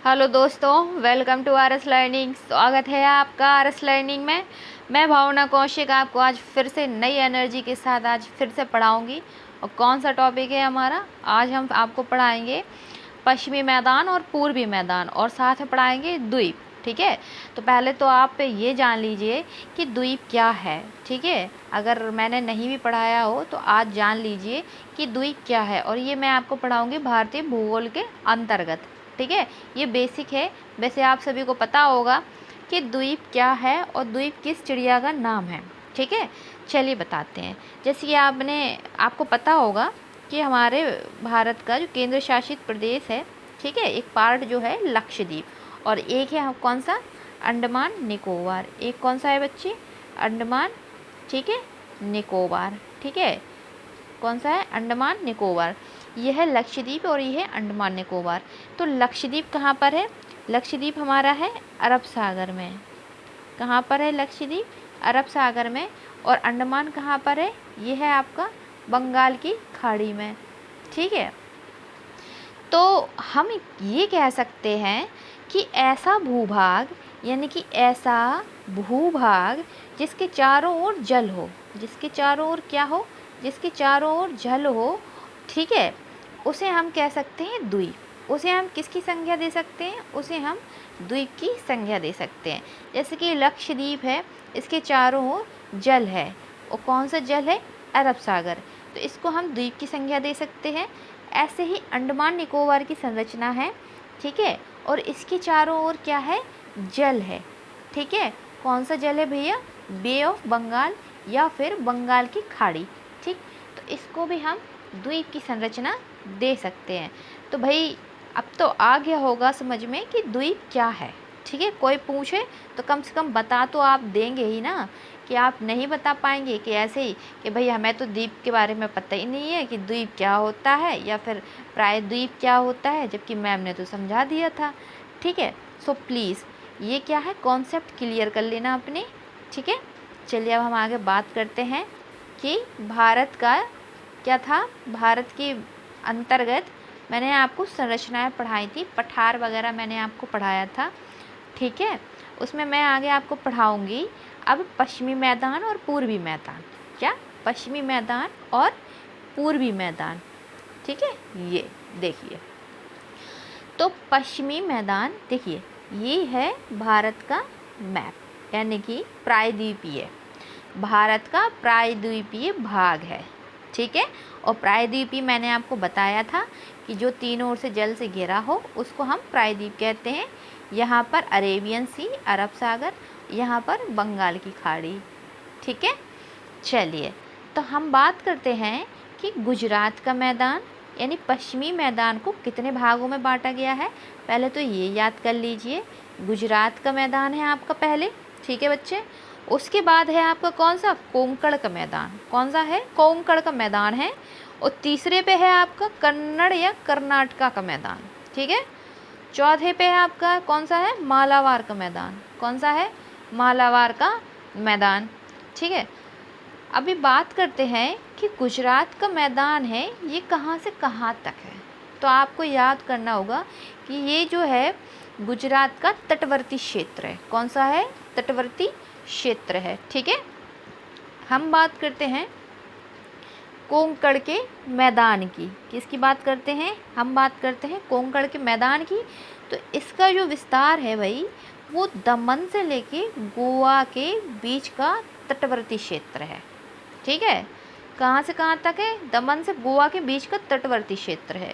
Hello दोस्तों, welcome to R S learning. स्वागत है आपका आर एस लर्निंग में। मैं भावना कौशिक आपको आज फिर से नई एनर्जी के साथ आज फिर से पढ़ाऊंगी। और कौन सा टॉपिक है हमारा? आज हम आपको पढ़ाएंगे पश्चिमी मैदान और पूर्वी मैदान, और साथ में पढ़ाएंगे द्वीप। ठीक है, तो पहले तो आप ये जान लीजिए कि द्वीप क्या है। ठीक है, अगर मैंने नहीं भी पढ़ाया हो तो आज जान लीजिए कि द्वीप क्या है। और ये मैं आपको पढ़ाऊंगी भारतीय भूगोल के अंतर्गत। ठीक है, ये बेसिक है। वैसे आप सभी को पता होगा कि द्वीप क्या है और द्वीप किस चिड़िया का नाम है। ठीक है, चलिए बताते हैं। जैसे कि आपको पता होगा कि हमारे भारत का जो केंद्र शासित प्रदेश है, ठीक है, एक पार्ट जो है लक्षद्वीप और एक है कौन सा, अंडमान निकोबार। एक कौन सा है बच्चे? अंडमान, ठीक है, निकोबार। ठीक है, कौन सा है? अंडमान निकोबार। यह है लक्षद्वीप और यह है अंडमान निकोबार। तो लक्षद्वीप कहाँ पर है? लक्षद्वीप हमारा है अरब सागर में। कहाँ पर है लक्षद्वीप? अरब सागर में। और अंडमान कहाँ पर है? यह है आपका बंगाल की खाड़ी में। ठीक है, तो हम ये कह सकते हैं कि ऐसा भूभाग, यानी कि ऐसा भूभाग जिसके चारों ओर जल हो, जिसके चारों ओर क्या हो? जिसके चारों ओर जल हो, ठीक है, उसे हम कह सकते हैं द्वीप। उसे हम किसकी संज्ञा दे सकते हैं? उसे हम द्वीप की संज्ञा दे सकते हैं। जैसे कि लक्षद्वीप है, इसके चारों ओर जल है, और कौन सा जल है? अरब सागर, तो इसको हम द्वीप की संज्ञा दे सकते हैं। ऐसे ही अंडमान निकोबार की संरचना है, ठीक है, और इसके चारों ओर क्या है? जल है। ठीक है, कौन सा जल है भैया? बे ऑफ बंगाल या फिर बंगाल की खाड़ी। ठीक, तो इसको भी हम द्वीप की संरचना दे सकते हैं। तो भाई अब तो आ गया होगा समझ में कि द्वीप क्या है। ठीक है, कोई पूछे तो कम से कम बता तो आप देंगे ही ना, कि आप नहीं बता पाएंगे कि ऐसे ही कि भाई हमें तो द्वीप के बारे में पता ही नहीं है कि द्वीप क्या होता है या फिर प्रायद्वीप क्या होता है, जबकि मैम ने तो समझा दिया था। ठीक है, सो प्लीज़ ये क्या है, कॉन्सेप्ट क्लियर कर लेना अपने। ठीक है, चलिए अब हम आगे बात करते हैं कि भारत का क्या था। भारत के अंतर्गत मैंने आपको संरचनाएं पढ़ाई थी, पठार वगैरह मैंने आपको पढ़ाया था। ठीक है, उसमें मैं आगे आपको पढ़ाऊंगी अब पश्चिमी मैदान और पूर्वी मैदान। क्या? पश्चिमी मैदान और पूर्वी मैदान। ठीक है, ये देखिए, तो पश्चिमी मैदान देखिए, ये है भारत का मैप, यानी कि प्रायद्वीपीय, भारत का प्रायद्वीपीय भाग है। ठीक है, और प्रायद्वीपीय मैंने आपको बताया था कि जो तीनों ओर से जल से घिरा हो उसको हम प्रायद्वीप कहते हैं। यहाँ पर अरेबियन सी, अरब सागर, यहाँ पर बंगाल की खाड़ी। ठीक है, चलिए तो हम बात करते हैं कि गुजरात का मैदान, यानी पश्चिमी मैदान को कितने भागों में बांटा गया है। पहले तो ये याद कर लीजिए, गुजरात का मैदान है आपका पहले। ठीक है बच्चे, उसके बाद है आपका कौन सा? कोंकण का मैदान। कौन सा है? कोंकण का मैदान है। और तीसरे पे है आपका कन्नड़ या कर्नाटका का मैदान। ठीक है, चौथे पे है आपका कौन सा है? मालाबार का मैदान। कौन सा है? मालाबार का मैदान। ठीक है, अभी बात करते हैं कि गुजरात का मैदान है, ये कहाँ से कहाँ तक है। तो आपको याद करना होगा कि ये जो है गुजरात का तटवर्ती क्षेत्र है। कौन सा है? तटवर्ती क्षेत्र है। ठीक है, हम बात करते हैं कोंकण के मैदान की। किसकी बात करते हैं? हम बात करते हैं कोंकण के मैदान की। तो इसका जो विस्तार है भाई, वो दमन से लेके गोवा के बीच का तटवर्ती क्षेत्र है। ठीक है, कहाँ से कहाँ तक है? दमन से गोवा के बीच का तटवर्ती क्षेत्र है।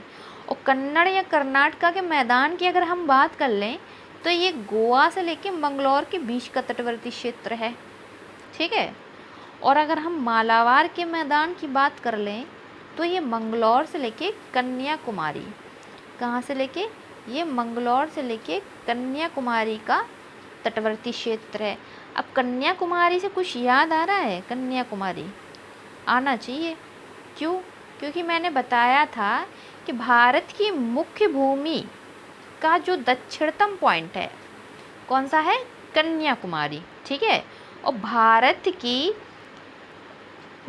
और कन्नड़ या कर्नाटका के मैदान की अगर हम बात कर लें तो ये गोवा से लेके मंगलौर के बीच का तटवर्ती क्षेत्र है। ठीक है, और अगर हम मालाबार के मैदान की बात कर लें तो ये मंगलौर से लेके कन्याकुमारी, कहाँ से लेके? ये मंगलौर से लेके कन्याकुमारी का तटवर्ती क्षेत्र है। अब कन्याकुमारी से कुछ याद आ रहा है? कन्याकुमारी आना चाहिए। क्यों? क्योंकि मैंने बताया था कि भारत की मुख्य भूमि का जो दक्षिणतम पॉइंट है, कौन सा है? कन्याकुमारी। ठीक है, और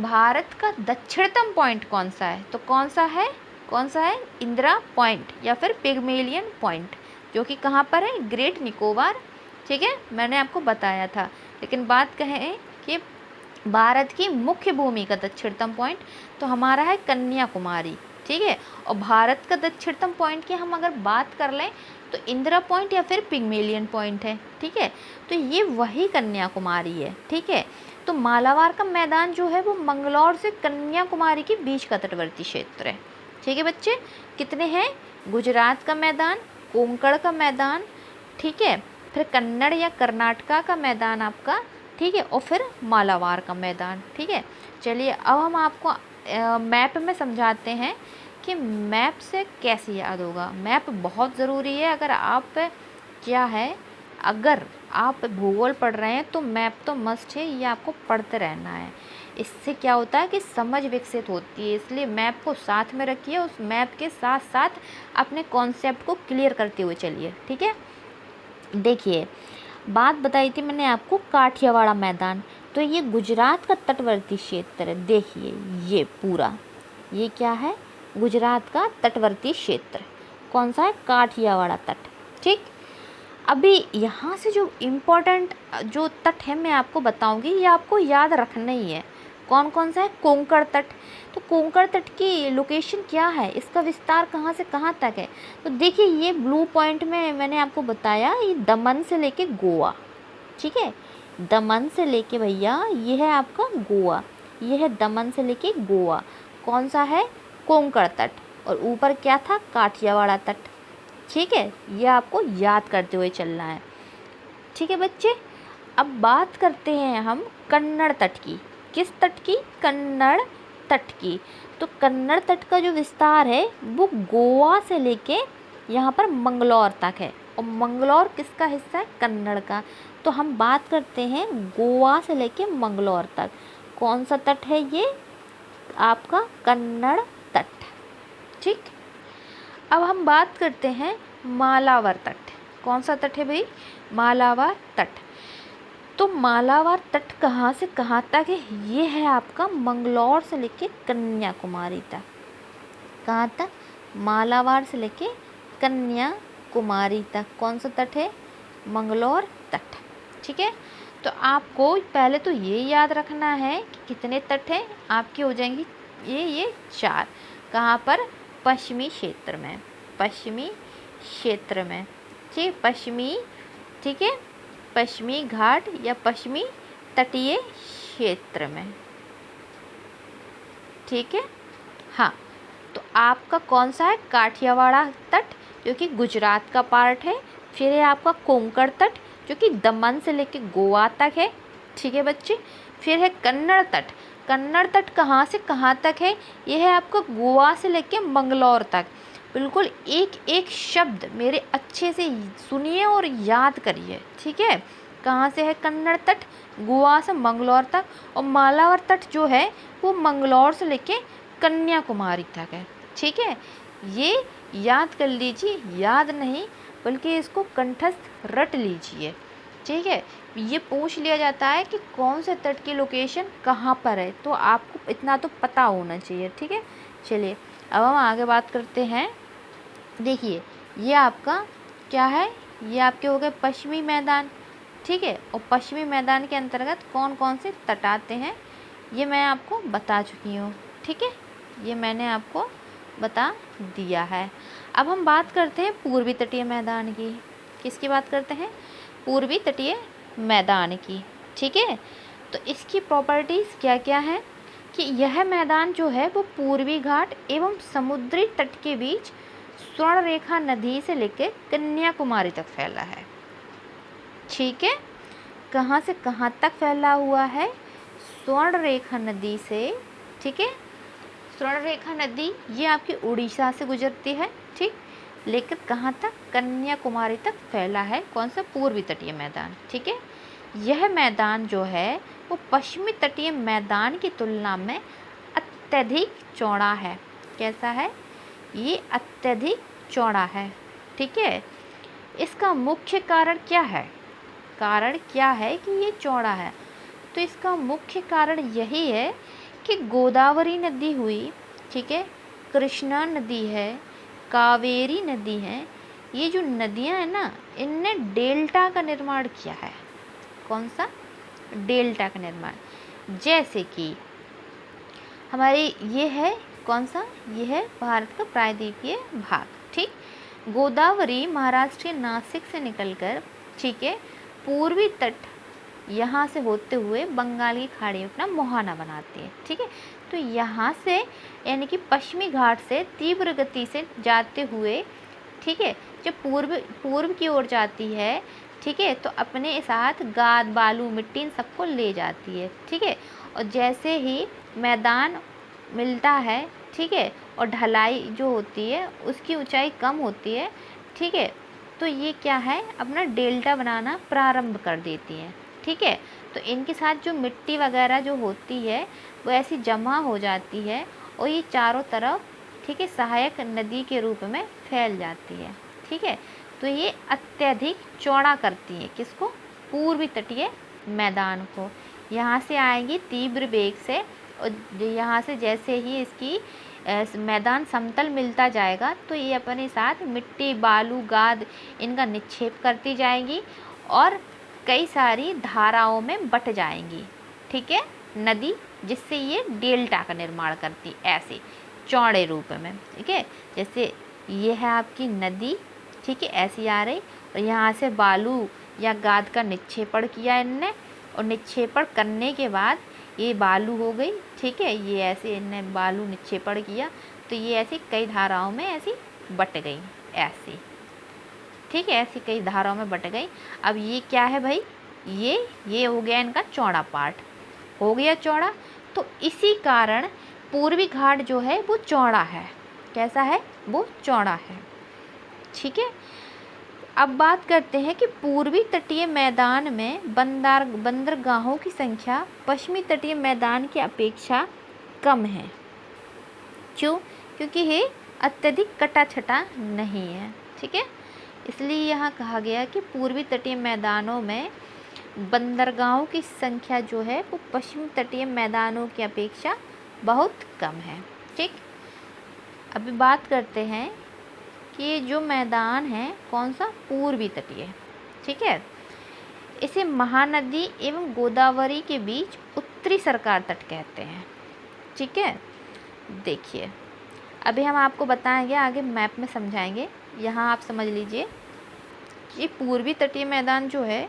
भारत का दक्षिणतम पॉइंट कौन सा है? तो कौन सा है? कौन सा है? इंदिरा पॉइंट या फिर पिगमेलियन पॉइंट। जो कि कहाँ पर है, ग्रेट निकोबार, ठीक है, मैंने आपको बताया था। लेकिन बात कहें कि भारत की मुख्य भूमि का दक्षिणतम पॉइंट, तो हमारा है कन्याकुमारी, ठीक है। और भारत का दक्षिणतम पॉइंट की हम अगर बात कर लें तो इंदिरा पॉइंट या फिर पिग्मेलियन पॉइंट है, ठीक है। तो ये वही कन्याकुमारी है, ठीक है। तो मालाबार का मैदान जो है वो मंगलौर से कन्याकुमारी के बीच का तटवर्ती क्षेत्र है, ठीक है बच्चे। कितने हैं, गुजरात का मैदान, कोंकण का मैदान, ठीक है, फिर कन्नड़ या कर्नाटका का मैदान आपका, ठीक है, और फिर मालाबार का मैदान, ठीक है। चलिए अब हम आपको मैप में समझाते हैं कि मैप से कैसे याद होगा। मैप बहुत ज़रूरी है। अगर आप क्या है, अगर आप भूगोल पढ़ रहे हैं तो मैप तो मस्ट है, ये आपको पढ़ते रहना है। इससे क्या होता है कि समझ विकसित होती है, इसलिए मैप को साथ में रखिए, उस मैप के साथ साथ अपने कॉन्सेप्ट को क्लियर करते हुए चलिए, ठीक है। देखिए बात बताई थी मैंने आपको काठियावाड़ मैदान, तो ये गुजरात का तटवर्ती क्षेत्र है। देखिए ये पूरा, ये क्या है, गुजरात का तटवर्ती क्षेत्र, कौन सा है, काठियावाड़ तट, ठीक। अभी यहाँ से जो इम्पोर्टेंट जो तट है मैं आपको बताऊंगी, ये आपको याद रखना ही है। कौन कौन सा है, कोंकण तट। तो कोंकण तट की लोकेशन क्या है, इसका विस्तार कहाँ से कहाँ तक है, तो देखिए ये ब्लू पॉइंट में मैंने आपको बताया, ये दमन से लेके गोवा, ठीक है। दमन से लेके भैया ये है आपका गोवा, ये है दमन से लेके गोवा, कौन सा है, कोंकण तट, और ऊपर क्या था, काठियावाड़ तट, ठीक है। ये आपको याद करते हुए चलना है, ठीक है बच्चे। अब बात करते हैं हम कन्नड़ तट की। किस तट की, कन्नड़ तट की। तो कन्नड़ तट का जो विस्तार है वो गोवा से लेके यहाँ पर मंगलौर तक है, और मंगलौर किसका हिस्सा है, कन्नड़ का। तो हम बात करते हैं गोवा से लेके मंगलौर तक, कौन सा तट है ये, आपका कन्नड़ तट, ठीक। अब हम बात करते हैं मालाबार तट। कौन सा तट है भाई, मालाबार तट। तो मालाबार तट कहाँ से कहाँ तक है, ये है आपका मंगलौर से लेके कन्याकुमारी तक। कहाँ तक, मालाबार से लेके कन्याकुमारी तक, कौन सा तट है, मंगलौर तट, ठीक है। तो आपको पहले तो ये याद रखना है कि कितने तट हैं आपके, हो जाएंगी ये 4। कहाँ पर, पश्चिमी क्षेत्र में, पश्चिमी क्षेत्र में, ठीक, पश्चिमी, ठीक है, पश्चिमी घाट या पश्चिमी तटीय क्षेत्र में, ठीक है। हाँ, तो आपका कौन सा है, काठियावाड़ तट जो कि गुजरात का पार्ट है। फिर है आपका कोंकण तट जो कि दमन से लेके गोवा तक है, ठीक है बच्चे। फिर है कन्नड़ तट। कन्नड़ तट कहाँ से कहाँ तक है, यह है आपका गोवा से लेके मंगलौर तक। बिल्कुल एक एक शब्द मेरे अच्छे से सुनिए और याद करिए, ठीक है। कहाँ से है कन्नड़ तट, गोवा से मंगलौर तक, और मालाबार तट जो है वो मंगलौर से लेके कन्याकुमारी तक है, ठीक है। ये याद कर लीजिए, याद नहीं बल्कि इसको कंठस्थ रट लीजिए, ठीक है। ये पूछ लिया जाता है कि कौन से तट की लोकेशन कहाँ पर है, तो आपको इतना तो पता होना चाहिए, ठीक है। चलिए अब हम आगे बात करते हैं। देखिए ये आपका क्या है, ये आपके हो गए पश्चिमी मैदान, ठीक है। और पश्चिमी मैदान के अंतर्गत कौन कौन से तट आते हैं ये मैं आपको बता चुकी हूँ, ठीक है। ये मैंने आपको बता दिया है। अब हम बात करते हैं पूर्वी तटीय मैदान की। किसकी बात करते हैं, पूर्वी तटीय मैदान की, ठीक है। तो इसकी प्रॉपर्टीज़ क्या क्या हैं कि यह मैदान जो है वो पूर्वी घाट एवं समुद्री तट के बीच स्वर्ण रेखा नदी से लेकर कन्याकुमारी तक फैला है, ठीक है। कहाँ से कहाँ तक फैला हुआ है, स्वर्ण रेखा नदी से, ठीक है। स्वर्ण रेखा नदी ये आपकी उड़ीसा से गुजरती है, ठीक, लेकर कहाँ तक, कन्याकुमारी तक फैला है, कौन सा, पूर्वी तटीय मैदान, ठीक है। यह मैदान जो है वो पश्चिमी तटीय मैदान की तुलना में अत्यधिक चौड़ा है। कैसा है, ये अत्यधिक चौड़ा है, ठीक है। इसका मुख्य कारण क्या है, कारण क्या है कि ये चौड़ा है, तो इसका मुख्य कारण यही है कि गोदावरी नदी हुई, ठीक है, कृष्णा नदी है, कावेरी नदी है, ये जो नदियाँ हैं ना, इनने डेल्टा का निर्माण किया है। कौन सा? डेल्टा का निर्माण। जैसे कि हमारी ये है कौन सा? ये है भारत का प्रायद्वीपीय भाग, ठीक। गोदावरी महाराष्ट्र के नासिक से निकलकर, ठीक है, पूर्वी तट यहाँ से होते हुए बंगाल की खाड़ी में अपना मुहाना बनाती है, ठीक है। तो यहाँ से यानी कि पश्चिमी घाट से तीव्र गति से जाते हुए, ठीक है, जब पूर्व की ओर जाती है, ठीक है, तो अपने साथ गाद, बालू, मिट्टी इन सबको ले जाती है, ठीक है। और जैसे ही मैदान मिलता है, ठीक है, और ढलाई जो होती है उसकी ऊंचाई कम होती है, ठीक है, तो ये क्या है, अपना डेल्टा बनाना प्रारंभ कर देती है, ठीक है। तो इनके साथ जो मिट्टी वगैरह जो होती है वो ऐसी जमा हो जाती है और ये चारों तरफ, ठीक है, सहायक नदी के रूप में फैल जाती है, ठीक है। तो ये अत्यधिक चौड़ा करती है किसको? पूर्वी तटीय मैदान को। यहाँ से आएंगी तीव्र वेग से और यहाँ से जैसे ही इसकी मैदान समतल मिलता जाएगा तो ये अपने साथ मिट्टी, बालू, गाद इनका निक्षेप करती जाएंगी और कई सारी धाराओं में बट जाएंगी, ठीक है, नदी, जिससे ये डेल्टा का निर्माण करती ऐसे चौड़े रूप में, ठीक है। जैसे ये है आपकी नदी, ठीक है, ऐसी आ रही और यहाँ से बालू या गाद का निक्षेपण किया इनने और निक्षेपण करने के बाद ये बालू हो गई, ठीक है, ये ऐसे इनने बालू निक्षेपण किया तो ये ऐसी कई धाराओं में ऐसी बट गई ऐसे, ठीक है, ऐसी कई धाराओं में बट गई। अब ये क्या है भाई, ये हो गया इनका चौड़ा पार्ट, हो गया चौड़ा। तो इसी कारण पूर्वी घाट जो है वो चौड़ा है। कैसा है? वो चौड़ा है, ठीक है। अब बात करते हैं कि पूर्वी तटीय मैदान में बंदरगाहों की संख्या पश्चिमी तटीय मैदान की अपेक्षा कम है। क्यों? क्योंकि ये अत्यधिक कटा-छटा नहीं है, ठीक है। इसलिए यहाँ कहा गया कि पूर्वी तटीय मैदानों में बंदरगाहों की संख्या जो है वो पश्चिमी तटीय मैदानों की अपेक्षा बहुत कम है, ठीक। अभी बात करते हैं कि ये जो मैदान है कौन सा? पूर्वी तटीय, ठीक है। इसे महानदी एवं गोदावरी के बीच उत्तरी सरकार तट कहते हैं, ठीक है। देखिए अभी हम आपको बताएंगे, आगे मैप में समझाएंगे। यहाँ आप समझ लीजिए कि पूर्वी तटीय मैदान जो है,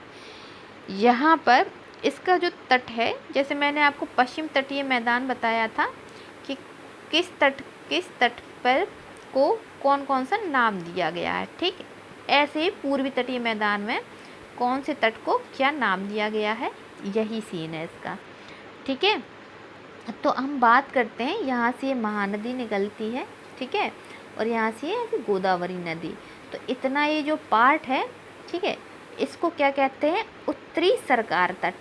यहाँ पर इसका जो तट है, जैसे मैंने आपको पश्चिम तटीय मैदान बताया था कि किस तट पर को कौन कौन सा नाम दिया गया है, ठीक। ऐसे ही पूर्वी तटीय मैदान में कौन से तट को क्या नाम दिया गया है, यही सीन है इसका, ठीक है। तो हम बात करते हैं, यहाँ से ये महानदी निकलती है, ठीक है, और यहाँ से ये गोदावरी नदी। तो इतना ये जो पार्ट है, ठीक है, इसको क्या कहते हैं? उत्तरी सरकार तट,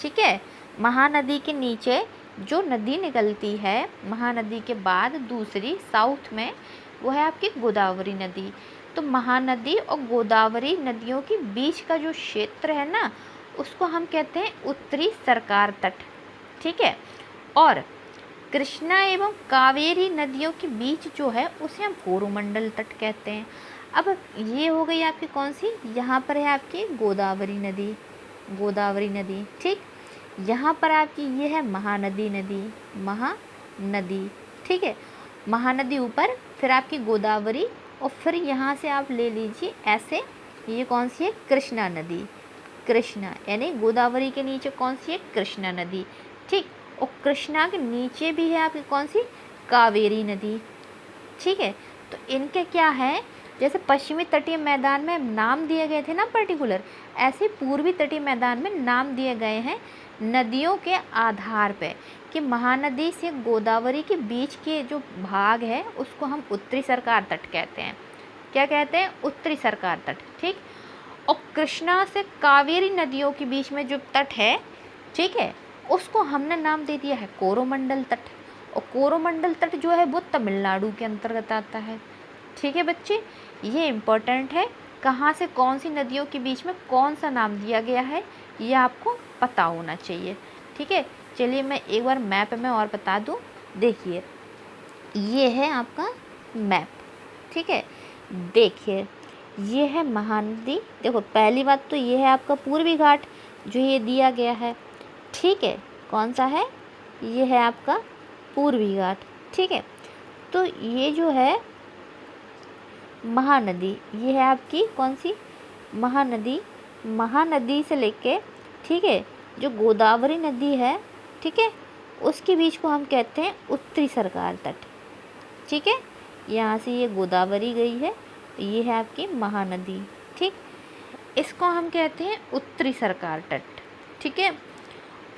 ठीक है। महानदी के नीचे जो नदी निकलती है, महानदी के बाद दूसरी साउथ में, वो है आपकी गोदावरी नदी। तो महानदी और गोदावरी नदियों के बीच का जो क्षेत्र है ना, उसको हम कहते हैं उत्तरी सरकार तट, ठीक है। और कृष्णा एवं कावेरी नदियों के बीच जो है उसे हम कोरोमंडल तट कहते हैं। अब ये हो गई आपकी कौन सी? यहाँ पर है आपकी गोदावरी नदी, ठीक। यहाँ पर आपकी ये है महानदी नदी, ठीक है। महानदी ऊपर, फिर आपकी गोदावरी, और फिर यहाँ से आप ले लीजिए ऐसे, ये कौन सी है? कृष्णा नदी, कृष्णा, यानी गोदावरी के नीचे कौन सी है? कृष्णा नदी, ठीक। और कृष्णा के नीचे भी है आपकी कौन सी? कावेरी नदी, ठीक है। तो इनके क्या है, जैसे पश्चिमी तटीय मैदान में नाम दिए गए थे ना पर्टिकुलर, ऐसे पूर्वी तटीय मैदान में नाम दिए गए हैं नदियों के आधार पे कि महानदी से गोदावरी के बीच के जो भाग है उसको हम उत्तरी सरकार तट कहते हैं। क्या कहते हैं? उत्तरी सरकार तट, ठीक। और कृष्णा से कावेरी नदियों के बीच में जो तट है, ठीक है, उसको हमने नाम दे दिया है कोरोमंडल तट। और कोरोमंडल तट जो है वो तमिलनाडु के अंतर्गत आता है, ठीक है बच्चे। ये इम्पोर्टेंट है, कहाँ से कौन सी नदियों के बीच में कौन सा नाम दिया गया है ये आपको पता होना चाहिए, ठीक है। चलिए मैं एक बार मैप में और बता दूँ। देखिए ये है आपका मैप, ठीक है। देखिए ये है महानदी। देखो पहली बात तो ये है आपका पूर्वी घाट जो ये दिया गया है, ठीक है। कौन सा है? ये है आपका पूर्वी घाट, ठीक है। तो ये जो है महानदी, ये है आपकी कौन सी? महानदी। महानदी से लेके, ठीक है, जो गोदावरी नदी है, ठीक है, उसके बीच को हम कहते हैं उत्तरी सरकार तट, ठीक है। यहाँ से ये गोदावरी गई है, ये है आपकी महानदी, ठीक। इसको हम कहते हैं उत्तरी सरकार तट, ठीक है।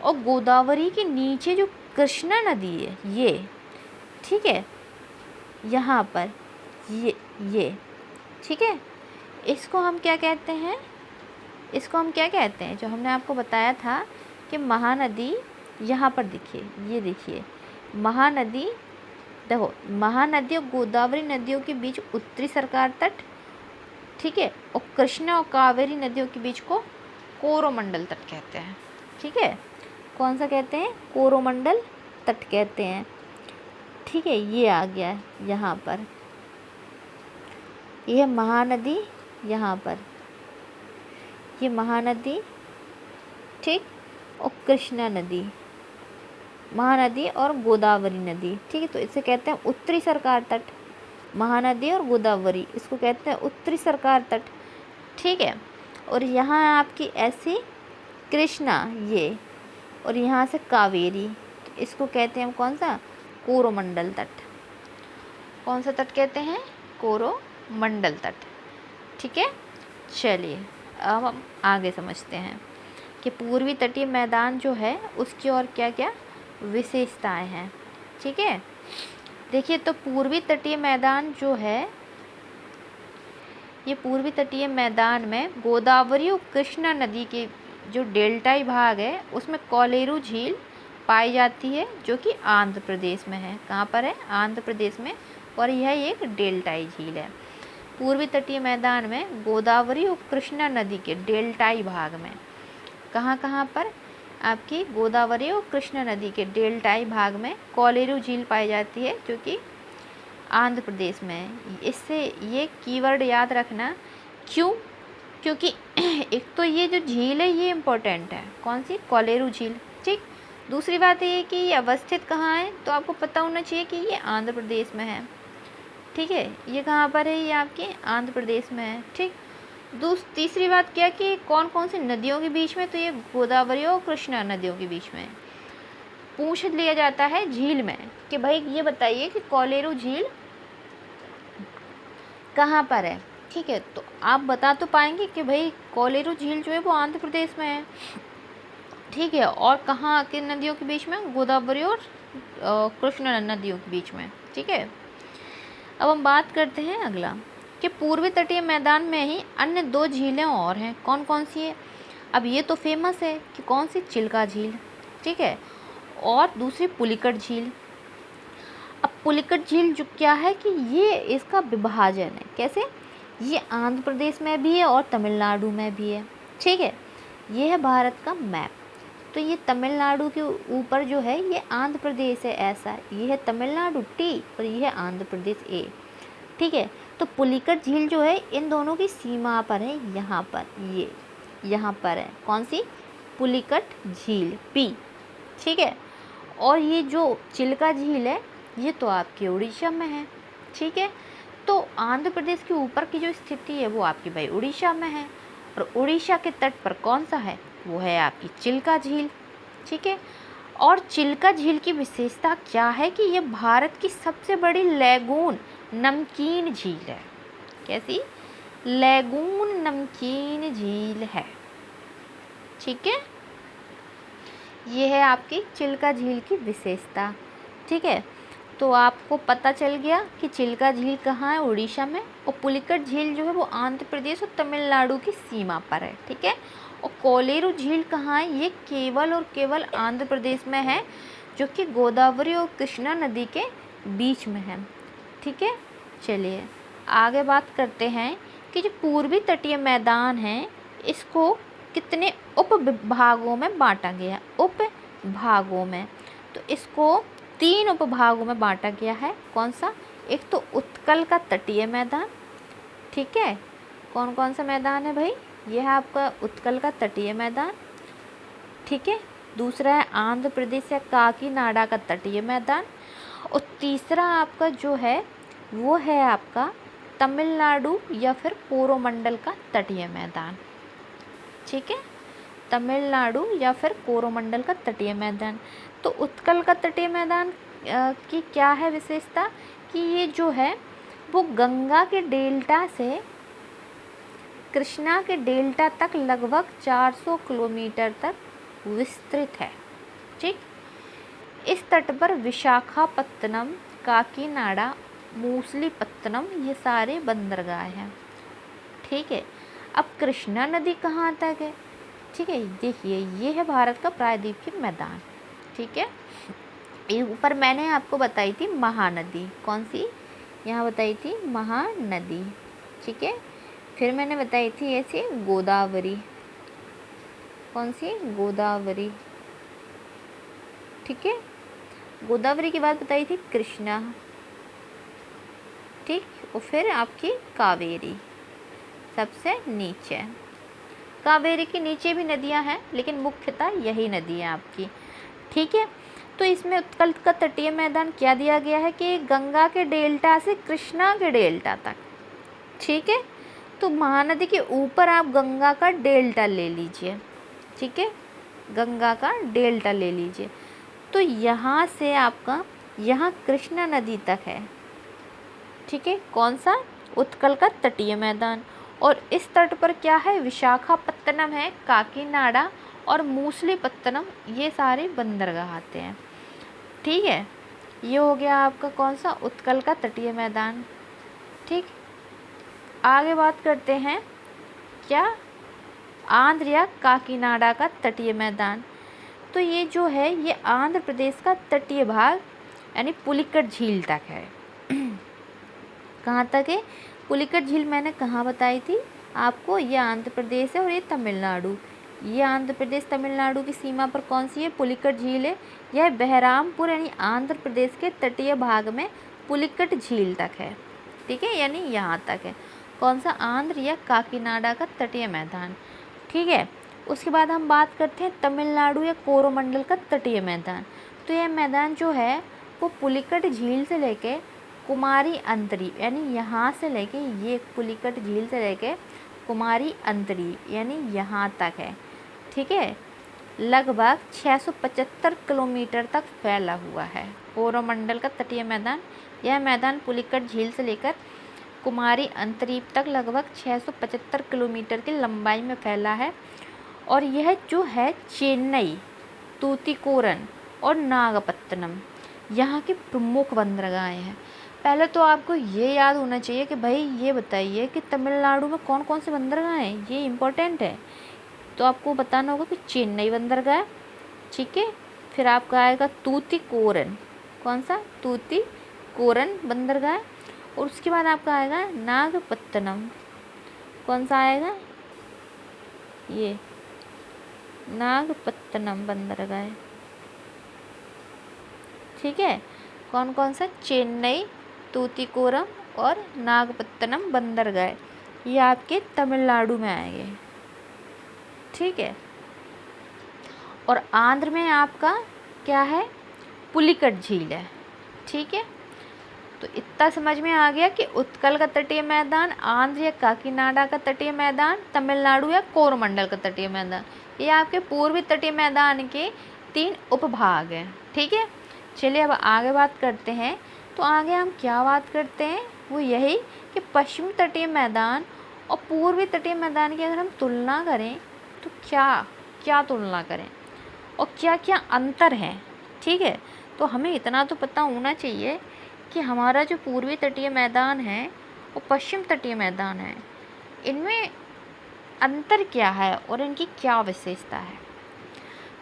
और गोदावरी के नीचे जो कृष्णा नदी है ये, ठीक है, यहाँ पर ये ठीक है, इसको हम क्या कहते हैं? इसको हम क्या कहते हैं? जो हमने आपको बताया था कि महानदी यहाँ पर देखिए, ये देखिए महानदी, देखो महानदी और गोदावरी नदियों के बीच उत्तरी सरकार तट, ठीक है, और कृष्णा और कावेरी नदियों के बीच को कोरोमंडल तट कहते हैं, ठीक है। कौन सा कहते हैं? कोरोमंडल तट कहते हैं, ठीक है। ये आ गया है यहाँ पर, यह महानदी, यहाँ पर ये महानदी, ठीक, और कृष्णा नदी, महानदी और गोदावरी नदी, ठीक है। तो इसे कहते हैं उत्तरी सरकार तट, महानदी और गोदावरी, इसको कहते हैं उत्तरी सरकार तट, ठीक है। और यहाँ है आपकी ऐसी कृष्णा ये, और यहाँ से कावेरी, तो इसको कहते हैं हम कौन सा? कोरोमंडल तट। कौन सा तट कहते हैं? कोरोमंडल तट, ठीक है। चलिए अब हम आगे समझते हैं कि पूर्वी तटीय मैदान जो है उसकी और क्या क्या विशेषताएं हैं, ठीक है। देखिए तो पूर्वी तटीय मैदान जो है, ये पूर्वी तटीय मैदान में गोदावरी और कृष्णा नदी के जो डेल्टाई भाग है उसमें कोलेरू झील पाई जाती है, जो कि आंध्र प्रदेश में है। कहाँ पर है? आंध्र प्रदेश में। और यह एक डेल्टाई झील है। पूर्वी तटीय मैदान में गोदावरी और कृष्णा नदी के डेल्टाई भाग में, कहाँ कहाँ पर? आपकी गोदावरी और कृष्णा नदी के डेल्टाई भाग में कोलेरू झील पाई जाती है, जो कि आंध्र प्रदेश में है। इससे ये कीवर्ड याद रखना, क्यों? क्योंकि एक तो ये जो झील है ये इम्पोर्टेंट है। कौन सी? कोलेरू झील, ठीक। दूसरी बात ये कि ये अवस्थित कहाँ है, तो आपको पता होना चाहिए कि ये आंध्र प्रदेश में है, ठीक है। ये कहाँ पर है? ये आपके आंध्र प्रदेश में है, ठीक। तीसरी बात क्या कि कौन कौन सी नदियों के बीच में, तो ये गोदावरी और कृष्णा नदियों के बीच में पूछ लिया जाता है झील में कि भाई ये बताइए कि कोलेरू झील कहाँ पर है, ठीक है। तो आप बता तो पाएंगे कि भाई कोलेरू झील जो है वो आंध्र प्रदेश में है, ठीक है। और कहाँ के नदियों के बीच में? गोदावरी और कृष्णा नदियों के बीच में, ठीक है। अब हम बात करते हैं अगला कि पूर्वी तटीय मैदान में ही अन्य दो झीलें और हैं। कौन कौन सी है? अब ये तो फेमस है कि कौन सी? चिल्का झील, ठीक है, और दूसरी पुलिकट झील। अब पुलिकट झील जो क्या है कि ये इसका विभाजन है। कैसे? ये आंध्र प्रदेश में भी है और तमिलनाडु में भी है, ठीक है। ये है भारत का मैप। तो ये तमिलनाडु के ऊपर जो है ये आंध्र प्रदेश है, ऐसा। ये है तमिलनाडु टी और ये है आंध्र प्रदेश ए, ठीक है। तो पुलिकट झील जो है इन दोनों की सीमा पर है, यहाँ पर, ये यहाँ पर है। कौन सी? पुलिकट झील पी, ठीक है। और ये जो चिल्का झील है ये तो आपके उड़ीसा में है, ठीक है। तो आंध्र प्रदेश के ऊपर की जो स्थिति है वो आपकी भाई उड़ीसा में है, और उड़ीसा के तट पर कौन सा है? वो है आपकी चिल्का झील, ठीक है। और चिल्का झील की विशेषता क्या है कि ये भारत की सबसे बड़ी लैगून नमकीन झील है। कैसी? लैगून नमकीन झील है, ठीक है। ये है आपकी चिल्का झील की विशेषता, ठीक है। तो आपको पता चल गया कि चिल्का झील कहाँ है? उड़ीसा में। और पुलिकट झील जो है वो आंध्र प्रदेश और तमिलनाडु की सीमा पर है, ठीक है। और कोलेरू झील कहाँ है? ये केवल और केवल आंध्र प्रदेश में है, जो कि गोदावरी और कृष्णा नदी के बीच में है, ठीक है। चलिए आगे बात करते हैं कि जो पूर्वी तटीय मैदान है इसको कितने उपभागों में बांटा गया? उपभागों में। तो इसको 3 उपभागों में बांटा गया है। कौन सा? एक तो उत्कल का तटीय मैदान, ठीक है, कौन कौन सा मैदान है भाई? ये है आपका उत्कल का तटीय मैदान, ठीक है। दूसरा है आंध्र प्रदेश या काकीनाडा का तटीय मैदान, और तीसरा आपका जो है वो है आपका तमिलनाडु या फिर कोरोमंडल का तटीय मैदान, ठीक है। तमिलनाडु या फिर कोरोमंडल का तटीय मैदान। तो उत्कल का तटीय मैदान की क्या है विशेषता कि ये जो है वो गंगा के डेल्टा से कृष्णा के डेल्टा तक लगभग 400 किलोमीटर तक विस्तृत है, ठीक। इस तट पर विशाखापत्तनम, काकीनाडा, मूसलीपत्तनम ये सारे बंदरगाह हैं, ठीक है। अब कृष्णा नदी कहाँ तक है? ठीक है, देखिए ये है भारत का प्रायद्वीपीय मैदान, ठीक है। ये ऊपर मैंने आपको बताई थी महानदी, कौन सी यहाँ बताई थी? महानदी, ठीक है। फिर मैंने बताई थी ऐसे गोदावरी, कौन सी? गोदावरी, ठीक है। गोदावरी के बाद बताई थी कृष्णा, ठीक। और फिर आपकी कावेरी सबसे नीचे। कावेरी के नीचे भी नदियां हैं लेकिन मुख्यतः यही नदी है आपकी, ठीक है। तो इसमें उत्कल का तटीय मैदान क्या दिया गया है कि गंगा के डेल्टा से कृष्णा के डेल्टा तक, ठीक है। तो महानदी के ऊपर आप गंगा का डेल्टा ले लीजिए, ठीक है, गंगा का डेल्टा ले लीजिए। तो यहाँ से आपका यहाँ कृष्णा नदी तक है, ठीक है। कौन सा? उत्कल का तटीय मैदान। और इस तट पर क्या है? विशाखापत्तनम है, काकीनाडा और मूसलीपत्तनम ये सारे बंदरगाह आते हैं, ठीक है। ये हो गया आपका कौन सा? उत्कल का तटीय मैदान, ठीक। आगे बात करते हैं क्या? आंध्र या काकीनाडा का तटीय मैदान। तो ये जो है ये आंध्र प्रदेश का तटीय भाग यानी पुलिकट झील तक है। कहाँ तक है? पुलिकट झील मैंने कहाँ बताई थी आपको? ये आंध्र प्रदेश है और ये तमिलनाडु। ये आंध्र प्रदेश तमिलनाडु की सीमा पर कौन सी है? पुलिकट झील है। यह बहरामपुर यानी आंध्र प्रदेश के तटीय भाग में पुलिकट झील तक है, ठीक है, यानी यहाँ तक है। कौन सा? आंध्र या काकीनाडा का तटीय मैदान, ठीक है। उसके बाद हम बात करते हैं तमिलनाडु या कोरोमंडल का तटीय मैदान। तो यह मैदान जो है वो पुलिकट झील से लेके कुमारी अंतरी यानी यहाँ से लेके ये पुलिकट झील से लेके कुमारी अंतरी यानी यहाँ तक है, ठीक है। लगभग 675 किलोमीटर तक फैला हुआ है कोरोमंडल का तटीय मैदान। यह मैदान पुलिकट झील से लेकर कुमारी अंतरीप तक लगभग 675 किलोमीटर की लंबाई में फैला है। और यह जो है चेन्नई, तूतीकोरन और नागपत्तनम यहाँ के प्रमुख बंदरगाह हैं। पहले तो आपको ये याद होना चाहिए कि भाई ये बताइए कि तमिलनाडु में कौन कौन से बंदरगाह हैं, ये इम्पोर्टेंट है। तो आपको बताना होगा कि चेन्नई बंदरगाह, ठीक है। फिर आपका आएगा तूतीकोरन, कौन सा? तूतीकोरन बंदरगाह। और उसके बाद आपका आएगा नागपत्तनम, कौन सा आएगा? ये नागपत्तनम बंदरगाह, ठीक है। कौन कौन सा? चेन्नई, तूतीकोरम और नागपत्तनम बंदरगाह ये आपके तमिलनाडु में आएंगे, ठीक है। और आंध्र में आपका क्या है? पुलिकट झील है, ठीक है। तो इतना समझ में आ गया कि उत्कल का तटीय मैदान, आंध्र या काकीनाडा का तटीय मैदान, तमिलनाडु या कोरोमंडल का तटीय मैदान, ये आपके पूर्वी तटीय मैदान के 3 उपभाग हैं, ठीक है। चलिए अब आगे बात करते हैं। तो आगे हम क्या बात करते हैं वो यही कि पश्चिमी तटीय मैदान और पूर्वी तटीय मैदान की अगर हम तुलना करें तो क्या क्या तुलना करें और क्या क्या अंतर हैं, ठीक है। तो हमें इतना तो पता होना चाहिए कि हमारा जो पूर्वी तटीय मैदान है और पश्चिम तटीय मैदान है, इनमें अंतर क्या है और इनकी क्या विशेषता है।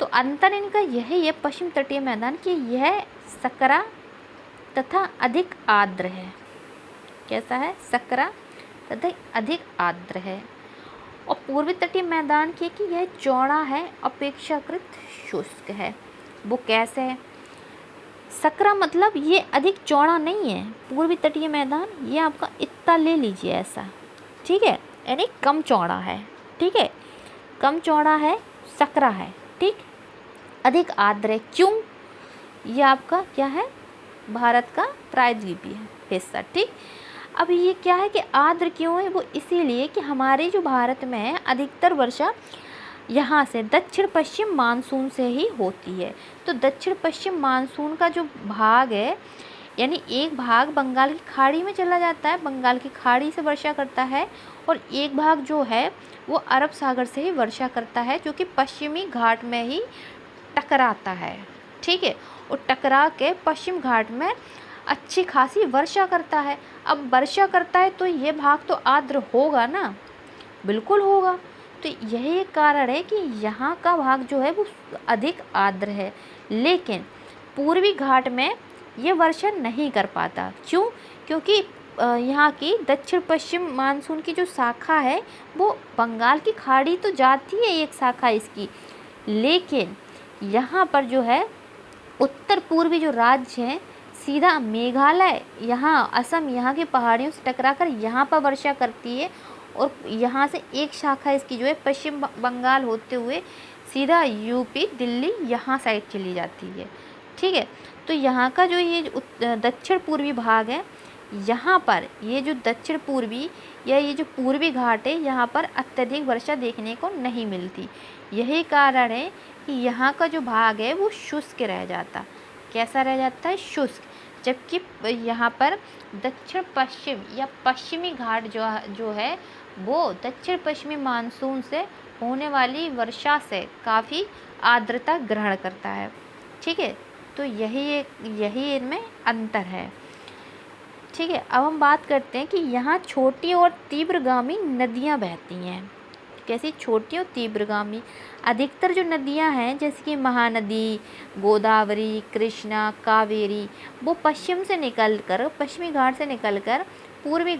तो अंतर इनका यही है पश्चिम तटीय मैदान कि यह सकरा तथा अधिक आर्द्र है। कैसा है? सकरा तथा अधिक आर्द्र है। और पूर्वी तटीय मैदान की कि यह चौड़ा है, अपेक्षाकृत शुष्क है। वो कैसे है? सकरा मतलब ये अधिक चौड़ा नहीं है। पूर्वी तटीय मैदान ये आपका इतना ले लीजिए ऐसा, ठीक है, यानी कम चौड़ा है। ठीक है, कम चौड़ा है, सकरा है। ठीक, अधिक आर्द्र है। क्यों? ये आपका क्या है, भारत का प्रायद्वीपीय है हिस्सा। ठीक, अब ये क्या है कि आर्द्र क्यों है, वो इसीलिए कि हमारे जो भारत में है अधिकतर वर्षा यहाँ से दक्षिण पश्चिम मानसून से ही होती है। तो दक्षिण पश्चिम मानसून का जो भाग है, यानी एक भाग बंगाल की खाड़ी में चला जाता है, बंगाल की खाड़ी से वर्षा करता है, और एक भाग जो है वो अरब सागर से ही वर्षा करता है, जो कि पश्चिमी घाट में ही टकराता है। ठीक है, और टकरा के पश्चिम घाट में अच्छी खासी वर्षा करता है। अब वर्षा करता है तो ये भाग तो आर्द्र होगा ना, बिल्कुल होगा। तो यही एक कारण है कि यहाँ का भाग जो है वो अधिक आर्द्र है, लेकिन पूर्वी घाट में ये वर्षा नहीं कर पाता। क्यों? क्योंकि यहाँ की दक्षिण पश्चिम मानसून की जो शाखा है वो बंगाल की खाड़ी तो जाती है एक शाखा इसकी, लेकिन यहाँ पर जो है उत्तर पूर्वी जो राज्य हैं, सीधा मेघालय, यहाँ असम, यहाँ की पहाड़ियों से टकराकर यहाँ पर वर्षा करती है, और यहाँ से एक शाखा इसकी जो है पश्चिम बंगाल होते हुए सीधा यूपी, दिल्ली यहाँ साइड चली जाती है। ठीक है, तो यहाँ का जो ये दक्षिण पूर्वी भाग है, यहाँ पर ये जो दक्षिण पूर्वी या ये जो पूर्वी घाट है, यहाँ पर अत्यधिक वर्षा देखने को नहीं मिलती। यही कारण है कि यहाँ का जो भाग है वो शुष्क रह जाता। कैसा रह जाता है? शुष्क। जबकि यहाँ पर दक्षिण पश्चिम या पश्चिमी घाट जो है वो दक्षिण पश्चिमी मानसून से होने वाली वर्षा से काफ़ी आर्द्रता ग्रहण करता है। ठीक है, तो यही इनमें अंतर है। ठीक है, अब हम बात करते हैं कि यहाँ छोटी और तीव्रगामी नदियाँ बहती हैं। कैसी? छोटी और तीव्रगामी। अधिकतर जो नदियाँ हैं जैसे कि महानदी, गोदावरी, कृष्णा, कावेरी, वो पश्चिम से निकलकर, पश्चिमी घाट से निकलकर पूर्वी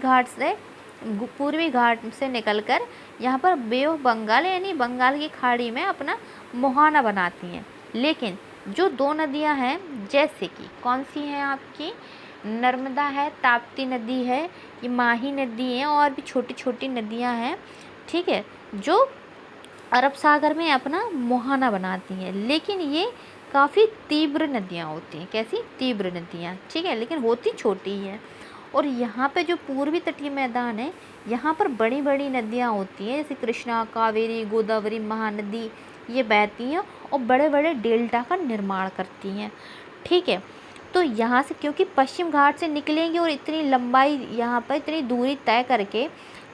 घाट से निकलकर यहाँ पर बे ऑफ बंगाल यानी बंगाल की खाड़ी में अपना मुहाना बनाती हैं। लेकिन जो दो नदियाँ हैं, जैसे कि कौन सी हैं आपकी, नर्मदा है, ताप्ती नदी है, ये माही नदी है, और भी छोटी छोटी नदियाँ हैं। ठीक है, जो अरब सागर में अपना मुहाना बनाती हैं, लेकिन ये काफ़ी तीव्र नदियाँ होती हैं। कैसी? तीव्र नदियाँ। ठीक है, लेकिन होती छोटी ही हैं। और यहाँ पे जो पूर्वी तटीय मैदान है, यहाँ पर बड़ी बड़ी नदियाँ होती हैं, जैसे कृष्णा, कावेरी, गोदावरी, महानदी, ये बहती हैं और बड़े बड़े डेल्टा का निर्माण करती हैं। ठीक है, तो यहाँ से क्योंकि पश्चिम घाट से निकलेंगे और इतनी लंबाई यहाँ पर इतनी दूरी तय करके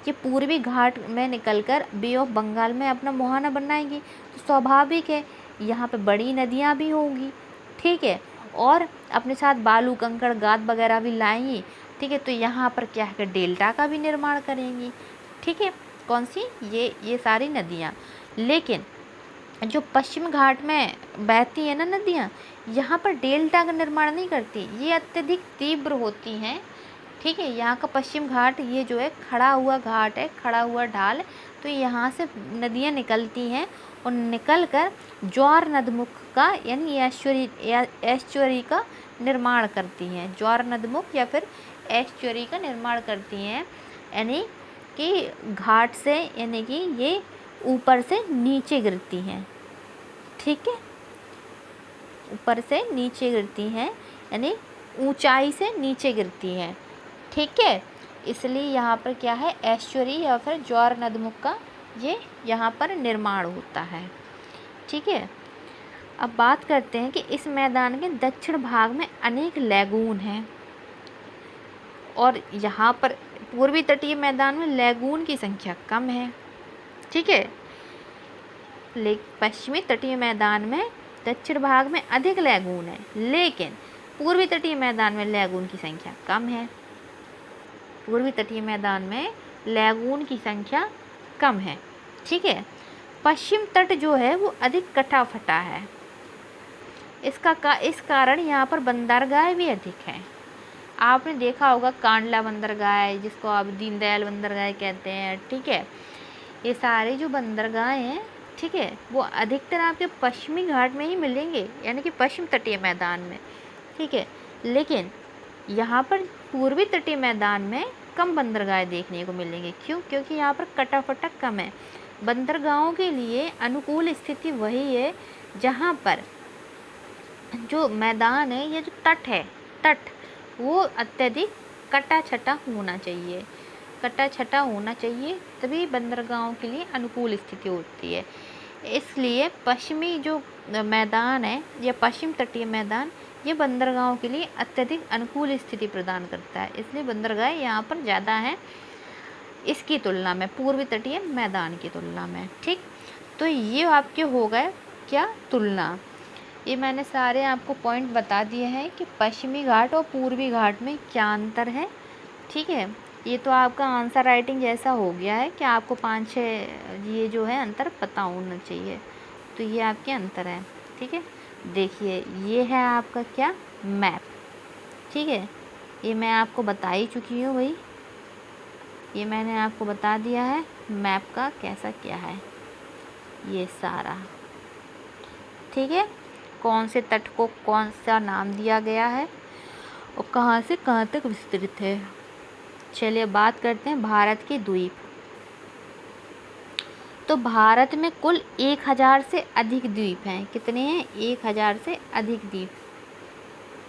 ये पूर्वी घाट में निकलकर बे ऑफ बंगाल में अपना मुहाना बनाएंगी, तो स्वाभाविक है यहाँ पे बड़ी नदियाँ भी होंगी। ठीक है, और अपने साथ बालू, कंकड़, गाद वगैरह भी लाएंगी। ठीक है, तो यहाँ पर क्या है, डेल्टा का भी निर्माण करेंगी। ठीक है, कौन सी? ये सारी नदियाँ। लेकिन जो पश्चिम घाट में बहती है ना नदियाँ, यहाँ पर डेल्टा का निर्माण नहीं करती, ये अत्यधिक तीव्र होती हैं। ठीक है, यहाँ का पश्चिम घाट ये जो है खड़ा हुआ घाट है, खड़ा हुआ ढाल, तो यहाँ से नदियाँ निकलती हैं और निकल कर ज्वार नदमुख का यानी एस्चुअरी का निर्माण करती हैं। ज्वार नदमुख या फिर एस्चुअरी का निर्माण करती हैं, यानी कि घाट से, यानी कि ये ऊपर से नीचे गिरती हैं। ठीक है, ऊपर से नीचे गिरती हैं, यानी ऊंचाई से नीचे गिरती हैं। ठीक है, इसलिए यहाँ पर क्या है, एस्चुअरी या फिर ज्वार नदमुख का ये यहाँ पर निर्माण होता है। ठीक है, अब बात करते हैं कि इस मैदान के दक्षिण भाग में अनेक लैगून हैं, और यहाँ पर पूर्वी तटीय मैदान में लैगून की संख्या कम है। ठीक है, पश्चिमी तटीय मैदान में दक्षिण भाग में अधिक लैगून है, लेकिन पूर्वी तटीय मैदान में लैगून की संख्या कम है। पूर्वी तटीय मैदान में लैगून की संख्या कम है। ठीक है, पश्चिम तट जो है वो अधिक कटा फटा है। इस कारण यहाँ पर बंदरगाह भी अधिक हैं। आपने देखा होगा कांडला बंदरगाह, जिसको आप दीनदयाल बंदरगाह कहते हैं। ठीक है, ये सारे जो बंदरगाह हैं, ठीक है, वो अधिकतर आपके पश्चिमी घाट में ही मिलेंगे, यानी कि पश्चिम तटीय मैदान में। ठीक है, लेकिन यहाँ पर पूर्वी तटीय मैदान में कम बंदरगाह देखने को मिलेंगे। क्यों? क्योंकि यहाँ पर कटाफटक कम है। बंदरगाहों के लिए अनुकूल स्थिति वही है जहाँ पर जो मैदान है या जो तट है, तट वो अत्यधिक कटा छटा होना चाहिए, कटा छटा होना चाहिए, तभी बंदरगाहों के लिए अनुकूल स्थिति होती है। इसलिए पश्चिमी जो मैदान है या पश्चिम तटीय मैदान, ये बंदरगाहों के लिए अत्यधिक अनुकूल स्थिति प्रदान करता है। इसलिए बंदरगाह यहाँ पर ज़्यादा हैं इसकी तुलना में, पूर्वी तटीय मैदान की तुलना में। ठीक, तो ये आपके हो गए क्या? तुलना। ये मैंने सारे आपको पॉइंट बता दिए हैं कि पश्चिमी घाट और पूर्वी घाट में क्या अंतर है। ठीक है, ये तो आपका आंसर राइटिंग जैसा हो गया है कि आपको 5-6 ये जो है अंतर पता होना चाहिए। तो ये आपके अंतर है। ठीक है, देखिए ये है आपका क्या? मैप। ठीक है, ये मैं आपको बता ही चुकी हूँ भाई, ये मैंने आपको बता दिया है मैप का कैसा क्या है ये सारा। ठीक है, कौन से तट को कौन सा नाम दिया गया है और कहाँ से कहाँ तक विस्तृत है। चलिए बात करते हैं भारत के द्वीप। तो भारत में कुल 1000 से अधिक द्वीप हैं। कितने हैं? 1000 से अधिक द्वीप।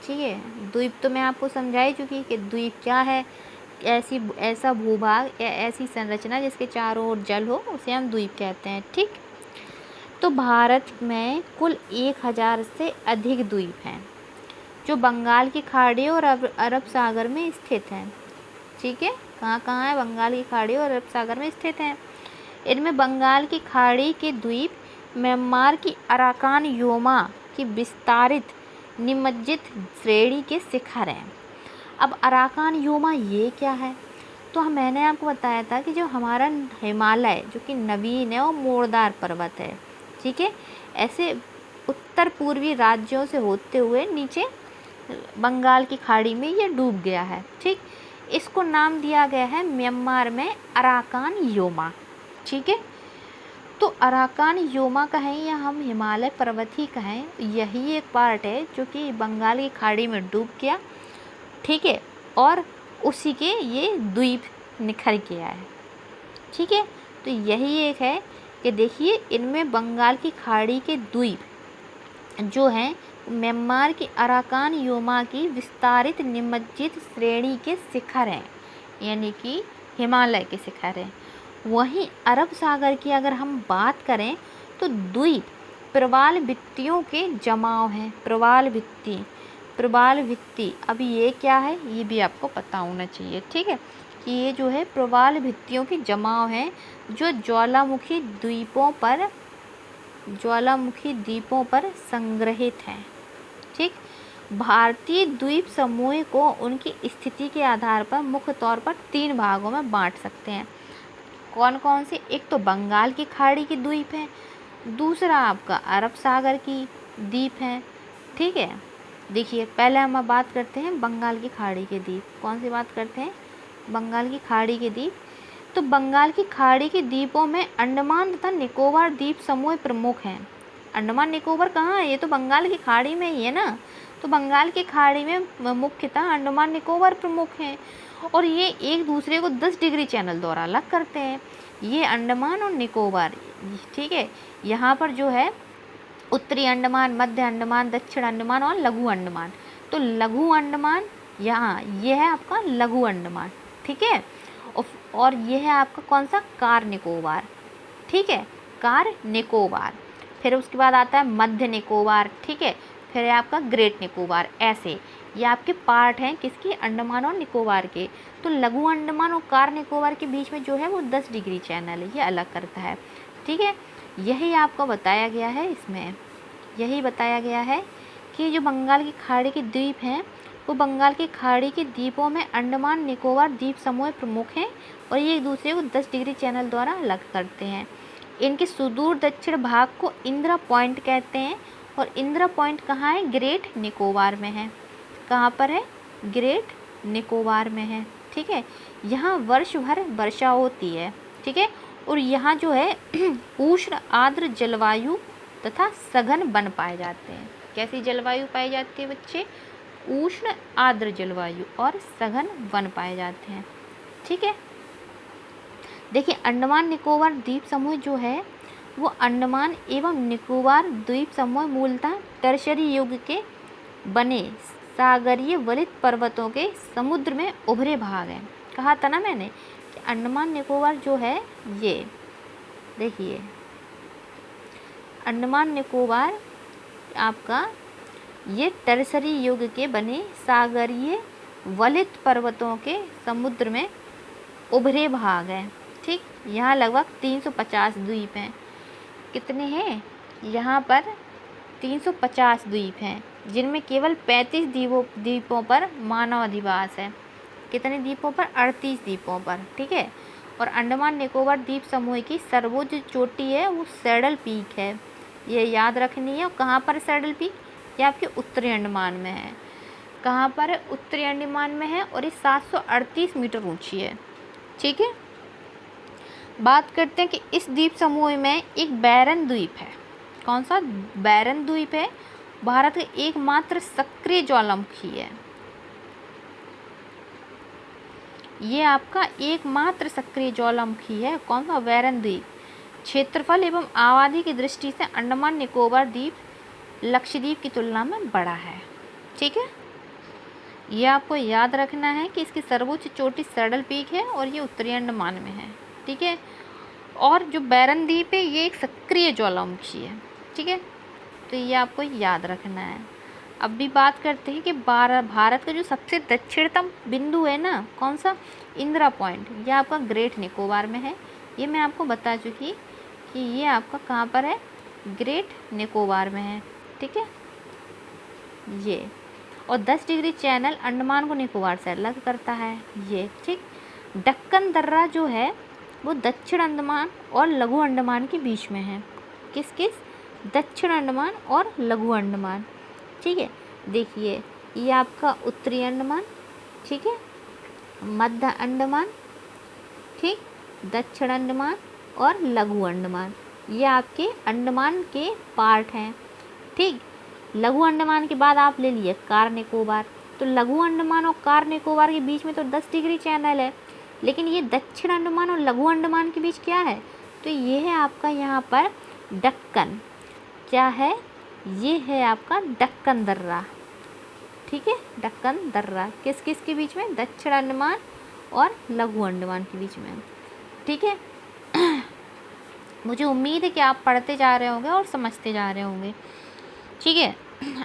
ठीक है, द्वीप तो मैं आपको समझा ही चुकी कि द्वीप क्या है, ऐसा भूभाग या ऐसी संरचना जिसके चारों ओर जल हो, उसे हम द्वीप कहते हैं। ठीक, तो भारत में कुल 1000 से अधिक द्वीप हैं जो बंगाल की खाड़ी और अरब सागर में स्थित हैं। ठीक है, कहाँ कहाँ है? बंगाल की खाड़ी और अरब सागर में स्थित हैं। इनमें बंगाल की खाड़ी के द्वीप म्यांमार की अराकान योमा की विस्तारित निमज्जित श्रेणी के शिखर हैं। अब अराकान योमा ये क्या है? तो मैंने आपको बताया था कि जो हमारा हिमालय जो कि नवीन है और मोड़दार पर्वत है। ठीक है, ऐसे उत्तर पूर्वी राज्यों से होते हुए नीचे बंगाल की खाड़ी में ये डूब गया है। ठीक, इसको नाम दिया गया है म्यांमार में अराकान योमा। ठीक है, तो अराकान योमा कहें या हम हिमालय पर्वत ही कहें, यही एक पार्ट है जो कि बंगाल की खाड़ी में डूब गया। ठीक है, और उसी के ये द्वीप निखर गया है। ठीक है, तो यही एक है कि देखिए इनमें बंगाल की खाड़ी के द्वीप जो हैं म्यांमार की अराकान योमा की विस्तारित निमज्जित श्रेणी के शिखर हैं, यानी कि हिमालय के शिखर हैं। वहीं अरब सागर की अगर हम बात करें तो द्वीप प्रवाल भित्तियों के जमाव हैं। प्रवाल भित्ति, अब ये क्या है ये भी आपको पता होना चाहिए। ठीक है, कि ये जो है प्रवाल भित्तियों के जमाव हैं जो ज्वालामुखी द्वीपों पर संग्रहित हैं। ठीक, भारतीय द्वीप समूह को उनकी स्थिति के आधार पर मुख्य तौर पर 3 भागों में बांट सकते हैं। कौन कौन से? एक तो बंगाल की खाड़ी के द्वीप हैं, दूसरा आपका अरब सागर की द्वीप हैं। ठीक है, देखिए पहले हम बात करते हैं बंगाल की खाड़ी के द्वीप। कौन सी बात करते हैं? बंगाल की खाड़ी के द्वीप। तो बंगाल की खाड़ी के द्वीपों में अंडमान तथा निकोबार द्वीप समूह प्रमुख हैं। अंडमान निकोबार कहाँ है? ये तो बंगाल की खाड़ी में ही है ना। तो बंगाल की खाड़ी में मुख्यतः अंडमान निकोबार प्रमुख हैं और ये एक दूसरे को 10 डिग्री चैनल द्वारा अलग करते हैं, ये अंडमान और निकोबार। ठीक है, यहाँ पर जो है उत्तरी अंडमान, मध्य अंडमान, दक्षिण अंडमान और लघु अंडमान। तो लघु अंडमान यहाँ ये है आपका लघु अंडमान। ठीक है, और ये है आपका कौन सा? कार निकोबार। ठीक है, कार निकोबार। फिर उसके बाद आता है मध्य निकोबार। ठीक है, फिर है आपका ग्रेट निकोबार। ऐसे ये आपके पार्ट हैं किसके? अंडमान और निकोबार के। तो लघु अंडमान और कार निकोबार के बीच में जो है वो 10 डिग्री चैनल है, ये अलग करता है। ठीक है, यही आपको बताया गया है, इसमें यही बताया गया है कि जो बंगाल की खाड़ी के द्वीप हैं वो बंगाल की खाड़ी के द्वीपों में अंडमान निकोबार द्वीप समूह प्रमुख हैं और ये एक दूसरे को 10 डिग्री चैनल द्वारा अलग करते हैं। इनके सुदूर दक्षिण भाग को इंदिरा पॉइंट कहते हैं और इंदिरा पॉइंट कहाँ है? ग्रेट निकोबार में है। कहाँ पर है? ग्रेट निकोबार में है। ठीक है, यहाँ वर्ष भर वर्षा होती है। ठीक है, और यहाँ जो है उष्ण आर्द्र जलवायु तथा सघन वन पाए जाते हैं। कैसी जलवायु पाई जाती है बच्चे? उष्ण आर्द्र जलवायु और सघन वन पाए जाते हैं। ठीक है। देखिए अंडमान निकोबार द्वीप समूह जो है वो अंडमान एवं निकोबार द्वीप समूह मूलतः टर्शरी युग के बने सागरीय वलित पर्वतों के समुद्र में उभरे भाग हैं। कहा था ना मैंने कि अंडमान निकोबार जो है ये देखिए अंडमान निकोबार आपका ये टर्शरी युग के बने सागरीय वलित पर्वतों के समुद्र में उभरे भाग हैं। ठीक, यहाँ लगभग 350 द्वीप हैं। कितने हैं यहाँ पर? 350 द्वीप हैं, जिनमें केवल 35 द्वीपों पर मानव अधिवास है। कितने द्वीपों पर? 38 द्वीपों पर। ठीक है। और अंडमान निकोबार द्वीप समूह की सर्वोच्च चोटी है वो सैडल पीक है, ये याद रखनी है। और कहाँ पर सैडल पीक? ये आपके उत्तरी अंडमान में है। कहाँ पर है? उत्तरी अंडमान में है और ये 738 मीटर ऊंची है। ठीक है। बात करते हैं कि इस द्वीप समूह में एक बैरन द्वीप है। कौन सा? बैरन द्वीप है, भारत का एकमात्र सक्रिय ज्वालामुखी है। ये आपका एकमात्र सक्रिय ज्वालामुखी है। कौन सा? बैरन द्वीप। क्षेत्रफल एवं आबादी की दृष्टि से अंडमान निकोबार द्वीप लक्षद्वीप की तुलना में बड़ा है। ठीक है। ये आपको याद रखना है कि इसकी सर्वोच्च चोटी सैडल पीक है और ये उत्तरी अंडमान में है। ठीक है। और जो बैरन द्वीप है ये एक सक्रिय ज्वालामुखी है। ठीक है, तो ये आपको याद रखना है। अब भी बात करते हैं कि भारत का जो सबसे दक्षिणतम बिंदु है ना, कौन सा? इंदिरा पॉइंट। ये आपका ग्रेट निकोबार में है। ये मैं आपको बता चुकी कि ये आपका कहाँ पर है? ग्रेट निकोबार में है। ठीक है। ये और 10 डिग्री चैनल अंडमान को निकोबार से अलग करता है ये। ठीक। दक्कन दर्रा जो है वो दक्षिण अंडमान और लघु अंडमान के बीच में है। किस किस? दक्षिण अंडमान और लघु अंडमान। ठीक है। देखिए ये आपका उत्तरी अंडमान, ठीक है, मध्य अंडमान, ठीक, दक्षिण अंडमान और लघु अंडमान, ये आपके अंडमान के पार्ट हैं। ठीक। लघु अंडमान के बाद आप ले लिए कार निकोबार। तो लघु अंडमान और कार निकोबार के बीच में तो 10 डिग्री चैनल है, लेकिन ये दक्षिण अंडमान और लघु अंडमान के बीच क्या है? तो ये है आपका यहाँ पर दक्कन। क्या है? ये है आपका दक्कन दर्रा। ठीक है, दक्कन दर्रा किस किस के बीच में? दक्षिण अंडमान और लघु अंडमान के बीच में। ठीक है। मुझे उम्मीद है कि आप पढ़ते जा रहे होंगे और समझते जा रहे होंगे। ठीक है।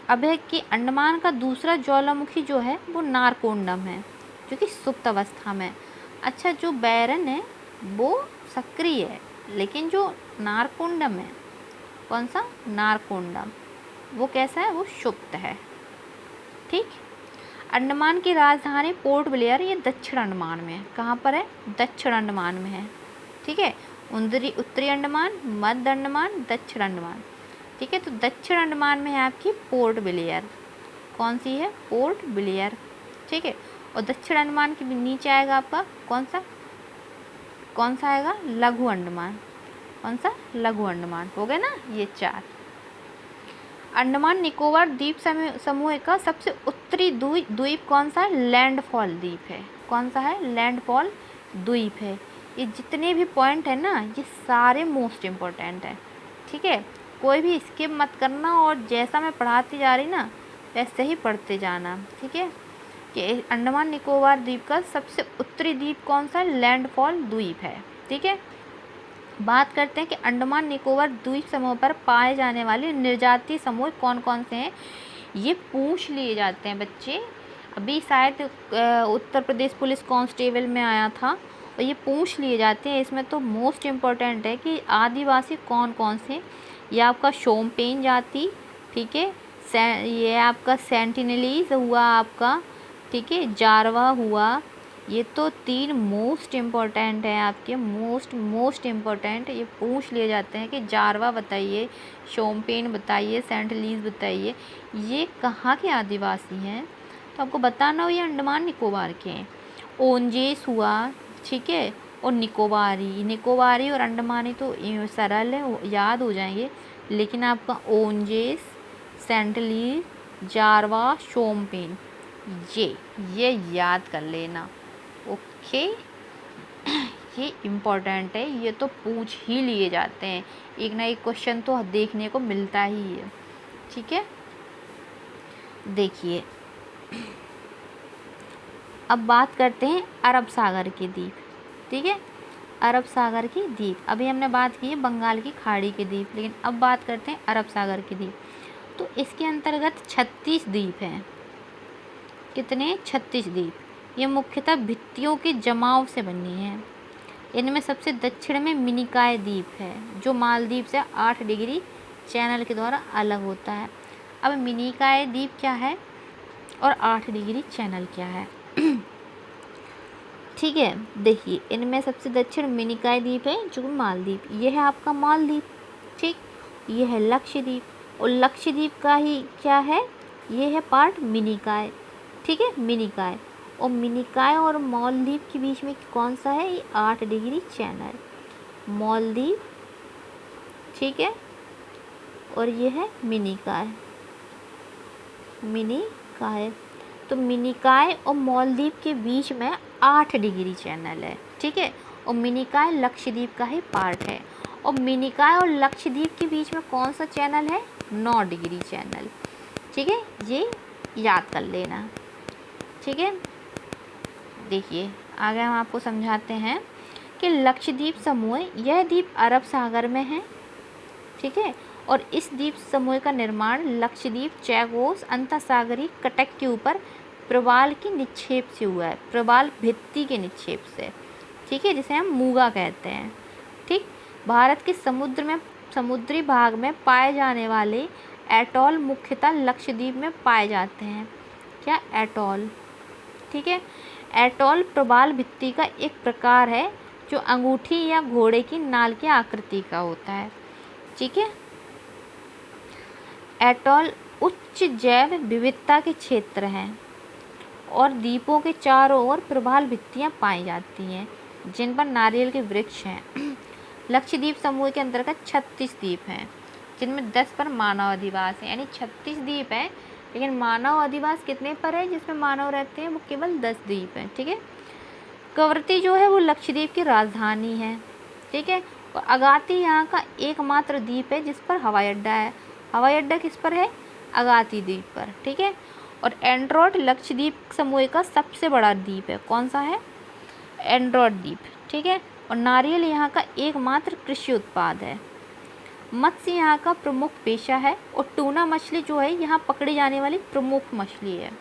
अब है कि अंडमान का दूसरा ज्वालामुखी जो है वो नारकोंडम है, जो कि सुप्त अवस्था में। अच्छा, जो बैरन है वो सक्रिय है, लेकिन जो नारकोंडम है, कौन सा? नारकोंडम, वो कैसा है? वो सुप्त है। ठीक। अंडमान की राजधानी पोर्ट ब्लेयर ये दक्षिण अंडमान में है। कहाँ पर है? दक्षिण अंडमान में है। ठीक है। उत्तरी अंडमान, मध्य अंडमान, दक्षिण अंडमान। ठीक है। तो दक्षिण अंडमान में है आपकी पोर्ट ब्लेयर। कौन सी है? Port Blair. ठीक है। और दक्षिण अंडमान के नीचे आएगा आपका कौन सा आएगा? लघु अंडमान। कौन सा? लघु अंडमान। हो गए ना ये 4। अंडमान निकोबार द्वीप समूह का सबसे उत्तरी द्वीप कौन सा है? लैंडफॉल द्वीप है। कौन सा है? लैंडफॉल द्वीप है। ये जितने भी पॉइंट है ना, ये सारे मोस्ट इम्पोर्टेंट है। ठीक है, कोई भी स्किप मत करना, और जैसा मैं पढ़ाती जा रही ना वैसे ही पढ़ते जाना। ठीक है। कि अंडमान निकोबार द्वीप का सबसे उत्तरी द्वीप कौन सा है? लैंडफॉल द्वीप है। ठीक है। बात करते हैं कि अंडमान निकोबार द्वीप समूह पर पाए जाने वाले निर्जातीय समूह कौन कौन से हैं। ये पूछ लिए जाते हैं बच्चे, अभी शायद उत्तर प्रदेश पुलिस कांस्टेबल में आया था, और ये पूछ लिए जाते हैं। इसमें तो मोस्ट इम्पोर्टेंट है कि आदिवासी कौन कौन से। ये आपका शोम्पेन जाति, ठीक है, ये आपका सेंटिनलीज हुआ आपका, ठीक है, जारवा हुआ। ये तो 3 मोस्ट इम्पॉर्टेंट है आपके, मोस्ट इम्पॉर्टेंट। ये पूछ लिए जाते हैं कि जारवा बताइए, शोम्पेन बताइए, सेंटिनलीज बताइए, ये कहाँ के आदिवासी हैं। तो आपको बताना हो ये अंडमान निकोबार के हैं। ओंजेस हुआ, ठीक है, और निकोबारी और अंडमानी तो सरल है, याद हो जाएंगे, लेकिन आपका ओंजेस, सेंटिनलीज, जारवा, शोम्पेन, ये याद कर लेना। ओके, ये इम्पोर्टेंट है, ये तो पूछ ही लिए जाते हैं, एक ना एक क्वेश्चन तो देखने को मिलता ही है। ठीक है, देखिए अब बात करते हैं अरब सागर के द्वीप। ठीक है, अरब सागर के द्वीप, अभी हमने बात की है बंगाल की खाड़ी के द्वीप, लेकिन अब बात करते हैं अरब सागर के द्वीप। तो इसके अंतर्गत 36 द्वीप हैं। कितने? 36 द्वीप। ये मुख्यतः भित्तियों के जमाव से बनी हैं। इनमें सबसे दक्षिण में मिनिकॉय द्वीप है, जो मालदीव से 8 डिग्री चैनल के द्वारा अलग होता है। अब मिनिकॉय द्वीप क्या है और 8 डिग्री चैनल क्या है? ठीक है, देखिए इनमें सबसे दक्षिण मिनिकॉय द्वीप है, जो मालदीव, ये है आपका मालदीव। ठीक, ये है लक्षद्वीप, और लक्षद्वीप का ही क्या है, ये है पार्ट मिनिकॉय। ठीक है, मिनिकॉय, और मिनिकॉय और मालदीव के बीच में कौन सा है, ये 8 डिग्री चैनल, मालदीव। ठीक है, और ये है मिनिकॉय, मिनिकॉय। तो मिनिकॉय और मालदीव के बीच में 8 डिग्री चैनल है। ठीक है, और मिनिकॉय लक्षद्वीप का ही पार्ट है, और मिनिकॉय और लक्षद्वीप के बीच में कौन सा चैनल है, 9 डिग्री चैनल। ठीक है, ये याद कर लेना। ठीक है, देखिए आगे हम आपको समझाते हैं कि लक्षद्वीप समूह, यह द्वीप अरब सागर में है। ठीक है, और इस द्वीप समूह का निर्माण लक्षद्वीप चैगोस अंतःसागरीय कटक के ऊपर प्रवाल की निक्षेप से हुआ है, प्रवाल भित्ति के निक्षेप से। ठीक है, जिसे हम मूगा कहते हैं। ठीक, भारत के समुद्री भाग में पाए जाने वाले एटॉल मुख्यतः लक्षद्वीप में पाए जाते हैं। क्या? एटॉल। ठीक है, एटॉल प्रवाल भित्ति का एक प्रकार है, जो अंगूठी या घोड़े की नाल की आकृति का होता है। ठीक है, एटॉल उच्च जैव विविधता के क्षेत्र हैं, और द्वीपों के चारों ओर प्रवाल भित्तियाँ पाई जाती हैं, जिन पर नारियल के वृक्ष हैं। लक्षद्वीप समूह के अंतर्गत 36 द्वीप हैं, जिनमें 10 पर मानव अधिवास है, यानी 36 द्वीप हैं, लेकिन मानव अधिवास कितने पर है, जिसमें मानव रहते हैं, वो केवल 10 द्वीप हैं। ठीक है, कवरत्ती जो है वो लक्षद्वीप की राजधानी है। ठीक है, और अगाती यहाँ का एकमात्र द्वीप है जिस पर हवाई अड्डा है। हवाई अड्डा किस पर है? अगाती द्वीप पर। ठीक है, और एंड्रोट लक्षद्वीप समूह का सबसे बड़ा द्वीप है। कौन सा है? एंड्रोट द्वीप। ठीक है, और नारियल यहाँ का एकमात्र कृषि उत्पाद है। मत्स्य यहाँ का प्रमुख पेशा है, और टूना मछली जो है यहाँ पकड़ी जाने वाली प्रमुख मछली है।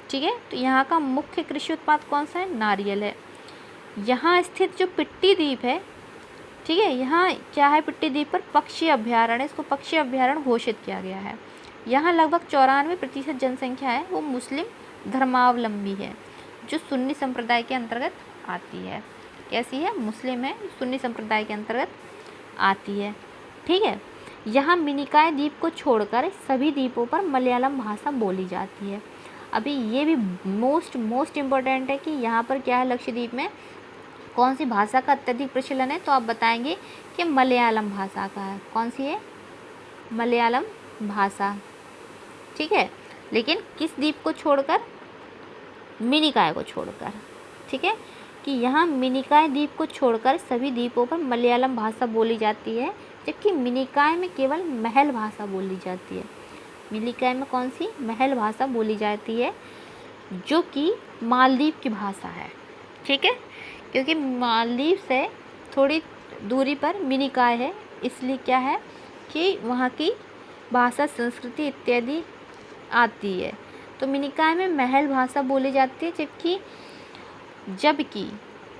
ठीक है, तो यहाँ का मुख्य कृषि उत्पाद कौन सा है? नारियल है। यहाँ स्थित जो पिट्टी द्वीप है, ठीक है, यहाँ क्या है, पिट्टी द्वीप पर पक्षी अभ्यारण्य, इसको पक्षी अभ्यारण्य घोषित किया गया है। यहाँ लगभग 94% जनसंख्या है वो मुस्लिम धर्मावलंबी है, जो सुन्नी संप्रदाय के अंतर्गत आती है। कैसी है? मुस्लिम है, सुन्नी संप्रदाय के अंतर्गत आती है। ठीक है, यहाँ मिनिकॉय द्वीप को छोड़कर सभी द्वीपों पर मलयालम भाषा बोली जाती है। अभी ये भी मोस्ट इम्पोर्टेंट है कि यहाँ पर क्या है, लक्षद्वीप में कौन सी भाषा का अत्यधिक प्रचलन है, तो आप बताएंगे कि मलयालम भाषा का है। कौन सी है? मलयालम भाषा। ठीक है, लेकिन किस द्वीप को छोड़कर? मिनिकॉय को छोड़कर। ठीक है, कि यहाँ मिनिकॉय द्वीप को छोड़कर सभी द्वीपों पर मलयालम भाषा बोली जाती है, जबकि मिनिकॉय में केवल महल भाषा बोली जाती है। मिनिकॉय में कौन सी? महल भाषा बोली जाती है, जो कि मालदीव की भाषा है। ठीक है, क्योंकि मालदीव से थोड़ी दूरी पर मिनिकॉय है, इसलिए क्या है कि वहाँ की भाषा, संस्कृति इत्यादि आती है। तो मिनिकॉय में महल भाषा बोली जाती है, जबकि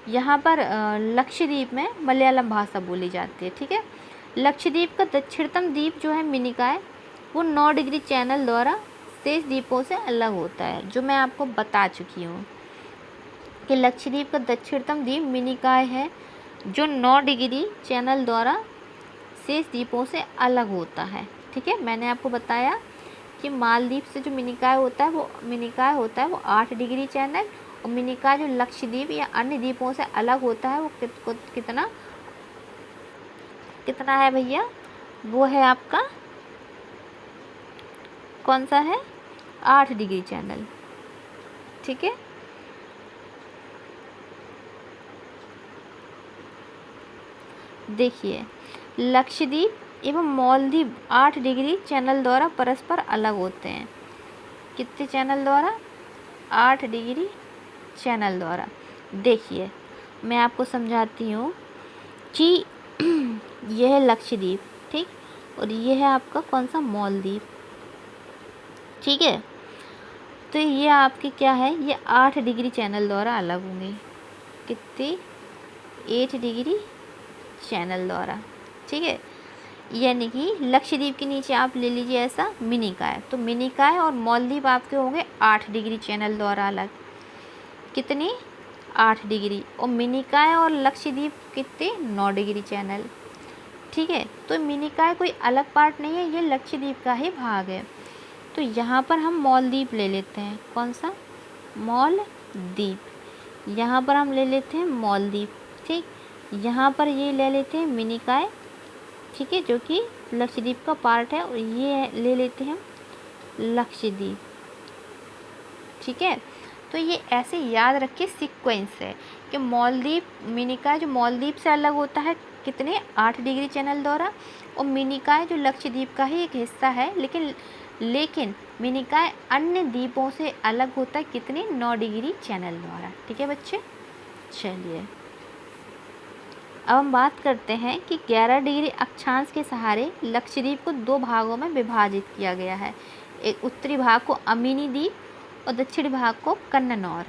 यहाँ पर लक्षद्वीप में मलयालम भाषा बोली जाती है। ठीक है, लक्षद्वीप का दक्षिणतम द्वीप जो है मिनिकॉय, वो 9 डिग्री चैनल द्वारा शेष द्वीपों से अलग होता है, जो मैं आपको बता चुकी हूँ कि लक्षद्वीप का दक्षिणतम द्वीप मिनिकॉय है, जो 9 डिग्री चैनल द्वारा शेष द्वीपों से अलग होता है। ठीक है, मैंने आपको बताया कि मालदीव से जो मिनिकॉय होता है वो 8 डिग्री चैनल, और मिनिकॉय जो लक्षद्वीप या अन्य द्वीपों से अलग होता है वो कितना है भैया? वो है आपका कौन सा है? 8 डिग्री चैनल। ठीक है, देखिए, लक्षद्वीप एवं मालदीव 8 डिग्री चैनल द्वारा परस्पर अलग होते हैं। कितने चैनल द्वारा? 8 डिग्री चैनल द्वारा। देखिए, मैं आपको समझाती हूँ कि यह है लक्षद्वीप, ठीक, और यह है आपका कौन सा? मालदीव, ठीक है। तो ये आपकी क्या है? ये 8 डिग्री चैनल द्वारा अलग होंगे। कितनी? 8 डिग्री चैनल द्वारा, ठीक है। यानी कि लक्षद्वीप के नीचे आप ले लीजिए ऐसा मिनिकॉय, तो मिनिकॉय और मालदीव आपके होंगे 8 डिग्री चैनल द्वारा अलग। कितनी? 8 डिग्री। और मिनिकॉय और लक्षद्वीप कितने? 9 डिग्री चैनल, ठीक है। तो मिनिकॉय कोई अलग पार्ट नहीं है, ये लक्षद्वीप का ही भाग है। तो यहाँ पर हम मालदीव ले लेते हैं। कौन सा? मालदीव। यहाँ पर हम ले लेते हैं मालदीव, ठीक। यहाँ पर ये ले लेते हैं मिनिकॉय, ठीक है, जो कि लक्षद्वीप का पार्ट है, और ये ले लेते हैं लक्षद्वीप, ठीक है। तो ये ऐसे याद रखिए, सीक्वेंस है कि मालदीव मिनिकॉय जो मालदीव से अलग होता है कितने? 8 डिग्री चैनल द्वारा, और मिनिकॉय जो लक्षद्वीप का ही एक हिस्सा है, लेकिन मिनिकॉय अन्य द्वीपों से अलग होता है कितने? 9 डिग्री चैनल द्वारा, ठीक है बच्चे। चलिए, अब हम बात करते हैं कि 11 डिग्री अक्षांश के सहारे लक्षद्वीप को 2 भागों में विभाजित किया गया है। एक उत्तरी भाग को अमीनी द्वीप और दक्षिणी भाग को कन्ननौर,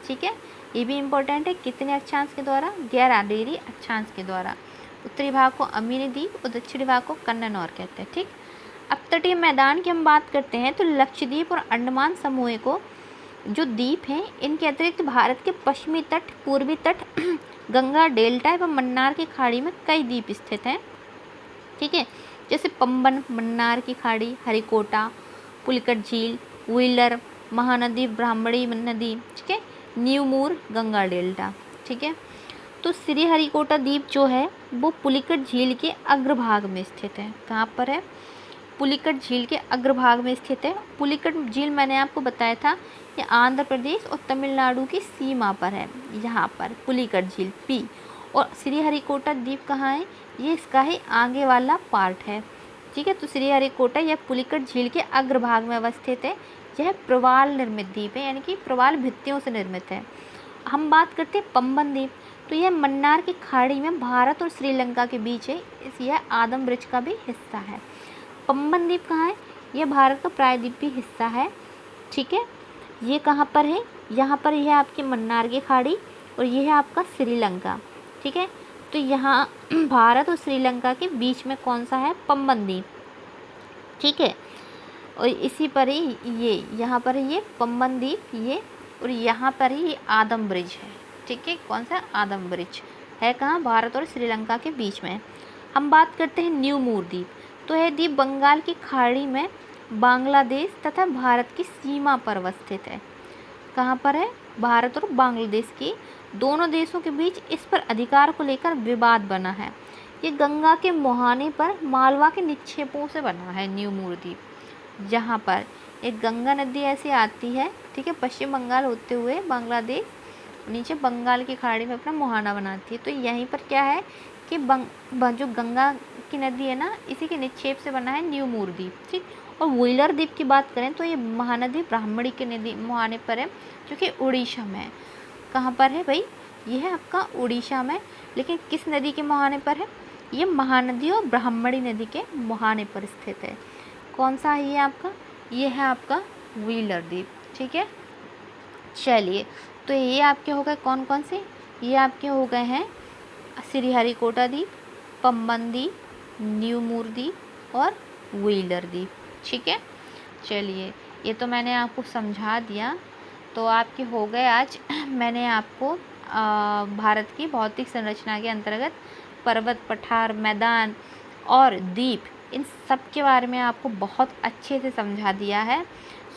ठीक है। ये भी इम्पोर्टेंट है। कितने अक्षांश के द्वारा? 11 डिग्री अक्षांश के द्वारा। उत्तरी भाग को अमीनी द्वीप और दक्षिणी भाग को कन्ननौर कहते हैं, ठीक। अब तटीय मैदान की हम बात करते हैं तो लक्षद्वीप और अंडमान समूह को जो द्वीप हैं, इनके अतिरिक्त भारत के पश्चिमी तट, पूर्वी तट, गंगा डेल्टा एवं मन्नार की खाड़ी में कई द्वीप स्थित हैं, ठीक है। जैसे पंबन, मन्नार की खाड़ी, हरिकोटा, पुलिकट झील, व्हीलर, महानदी, ब्राह्मणी नदी, ठीक है, न्यूमूर, गंगा डेल्टा, ठीक है। तो श्रीहरिकोटा द्वीप जो है वो पुलिकट झील के अग्रभाग में स्थित है। कहाँ पर है? पुलिकट झील के अग्रभाग में स्थित है। पुलिकट झील मैंने आपको बताया था, ये आंध्र प्रदेश और तमिलनाडु की सीमा पर है। यहाँ पर पुलिकट झील पी, और श्रीहरिकोटा द्वीप कहाँ है? ये इसका ही आगे वाला पार्ट है, ठीक है। तो श्रीहरिकोटा यह पुलिकट झील के अग्रभाग में अवस्थित है। यह प्रवाल निर्मित द्वीप है, यानी कि प्रवाल भित्तियों से निर्मित है। हम बात करते हैं पंबन द्वीप, तो यह मन्नार की खाड़ी में भारत और श्रीलंका के बीच है। यह आदम ब्रिज का भी हिस्सा है। पंबन द्वीप कहाँ है? यह भारत का प्रायद्वीपीय हिस्सा है, ठीक है। ये कहाँ पर है? यहाँ पर यह आपकी मन्नार की खाड़ी, और यह है आपका श्रीलंका, ठीक है। तो यहाँ भारत और श्रीलंका के बीच में कौन सा है? पंबन द्वीप, ठीक है। और इसी पर ही ये यहाँ पर ये पंबन द्वीप, ये, और यहाँ पर ही ये आदम ब्रिज है, ठीक है। कौन सा? आदम ब्रिज है कहाँ? भारत और श्रीलंका के बीच में। हम बात करते हैं न्यूमूर द्वीप, तो यह द्वीप बंगाल की खाड़ी में बांग्लादेश तथा भारत की सीमा पर अवस्थित है। कहाँ पर है? भारत और बांग्लादेश की दोनों देशों के बीच इस पर अधिकार को लेकर विवाद बना है। ये गंगा के मुहाने पर मालवा के निक्षेपों से बना है न्यूमूर द्वीप, जहाँ पर एक गंगा नदी ऐसे आती है, ठीक है, पश्चिम बंगाल होते हुए बांग्लादेश, नीचे बंगाल की खाड़ी में अपना मुहाना बनाती है। तो यहीं पर क्या है कि जो गंगा की नदी है ना, इसी के निक्षेप से बना है न्यूमूर द्वीप, ठीक। और व्हीलर द्वीप की बात करें तो ये महानदी ब्राह्मणी के नदी मुहाने पर है, जो कि उड़ीसा में है। कहाँ पर है भाई? ये है आपका उड़ीसा में, लेकिन किस नदी के मुहाने पर है? ये महानदी और ब्राह्मणी नदी के मुहाने पर स्थित है। कौन सा है ये आपका? ये है आपका व्हीलर द्वीप, ठीक है। चलिए, तो ये आपके हो गए कौन कौन से? ये आपके हो गए हैं श्रीहरिकोटा द्वीप, पंबन द्वीप, न्यूमूर द्वीप और व्हीलर द्वीप, ठीक है। चलिए, ये तो मैंने आपको समझा दिया। तो आपके हो गए आज मैंने आपको भारत की भौतिक संरचना के अंतर्गत पर्वत, पठार, मैदान और द्वीप, इन सब के बारे में आपको बहुत अच्छे से समझा दिया है।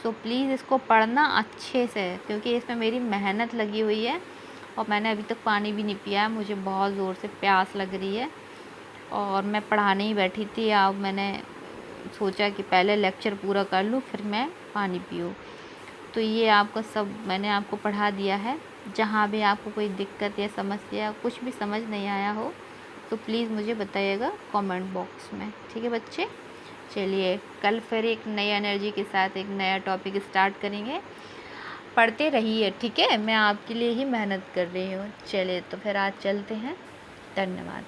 सो प्लीज़ इसको पढ़ना अच्छे से, क्योंकि इसमें मेरी मेहनत लगी हुई है, और मैंने अभी तक पानी भी नहीं पिया है, मुझे बहुत ज़ोर से प्यास लग रही है, और मैं पढ़ाने ही बैठी थी। अब मैंने सोचा कि पहले लेक्चर पूरा कर लूँ, फिर मैं पानी पीऊँ। तो ये आपको सब मैंने आपको पढ़ा दिया है। जहाँ भी आपको कोई दिक्कत या समस्या, कुछ भी समझ नहीं आया हो, तो प्लीज़ मुझे बताइएगा कमेंट बॉक्स में। ठीक है बच्चे, चलिए कल फिर एक नई एनर्जी के साथ एक नया टॉपिक स्टार्ट करेंगे। पढ़ते रहिए, ठीक है, मैं आपके लिए ही मेहनत कर रही हूँ। चलिए तो फिर आज चलते हैं, धन्यवाद।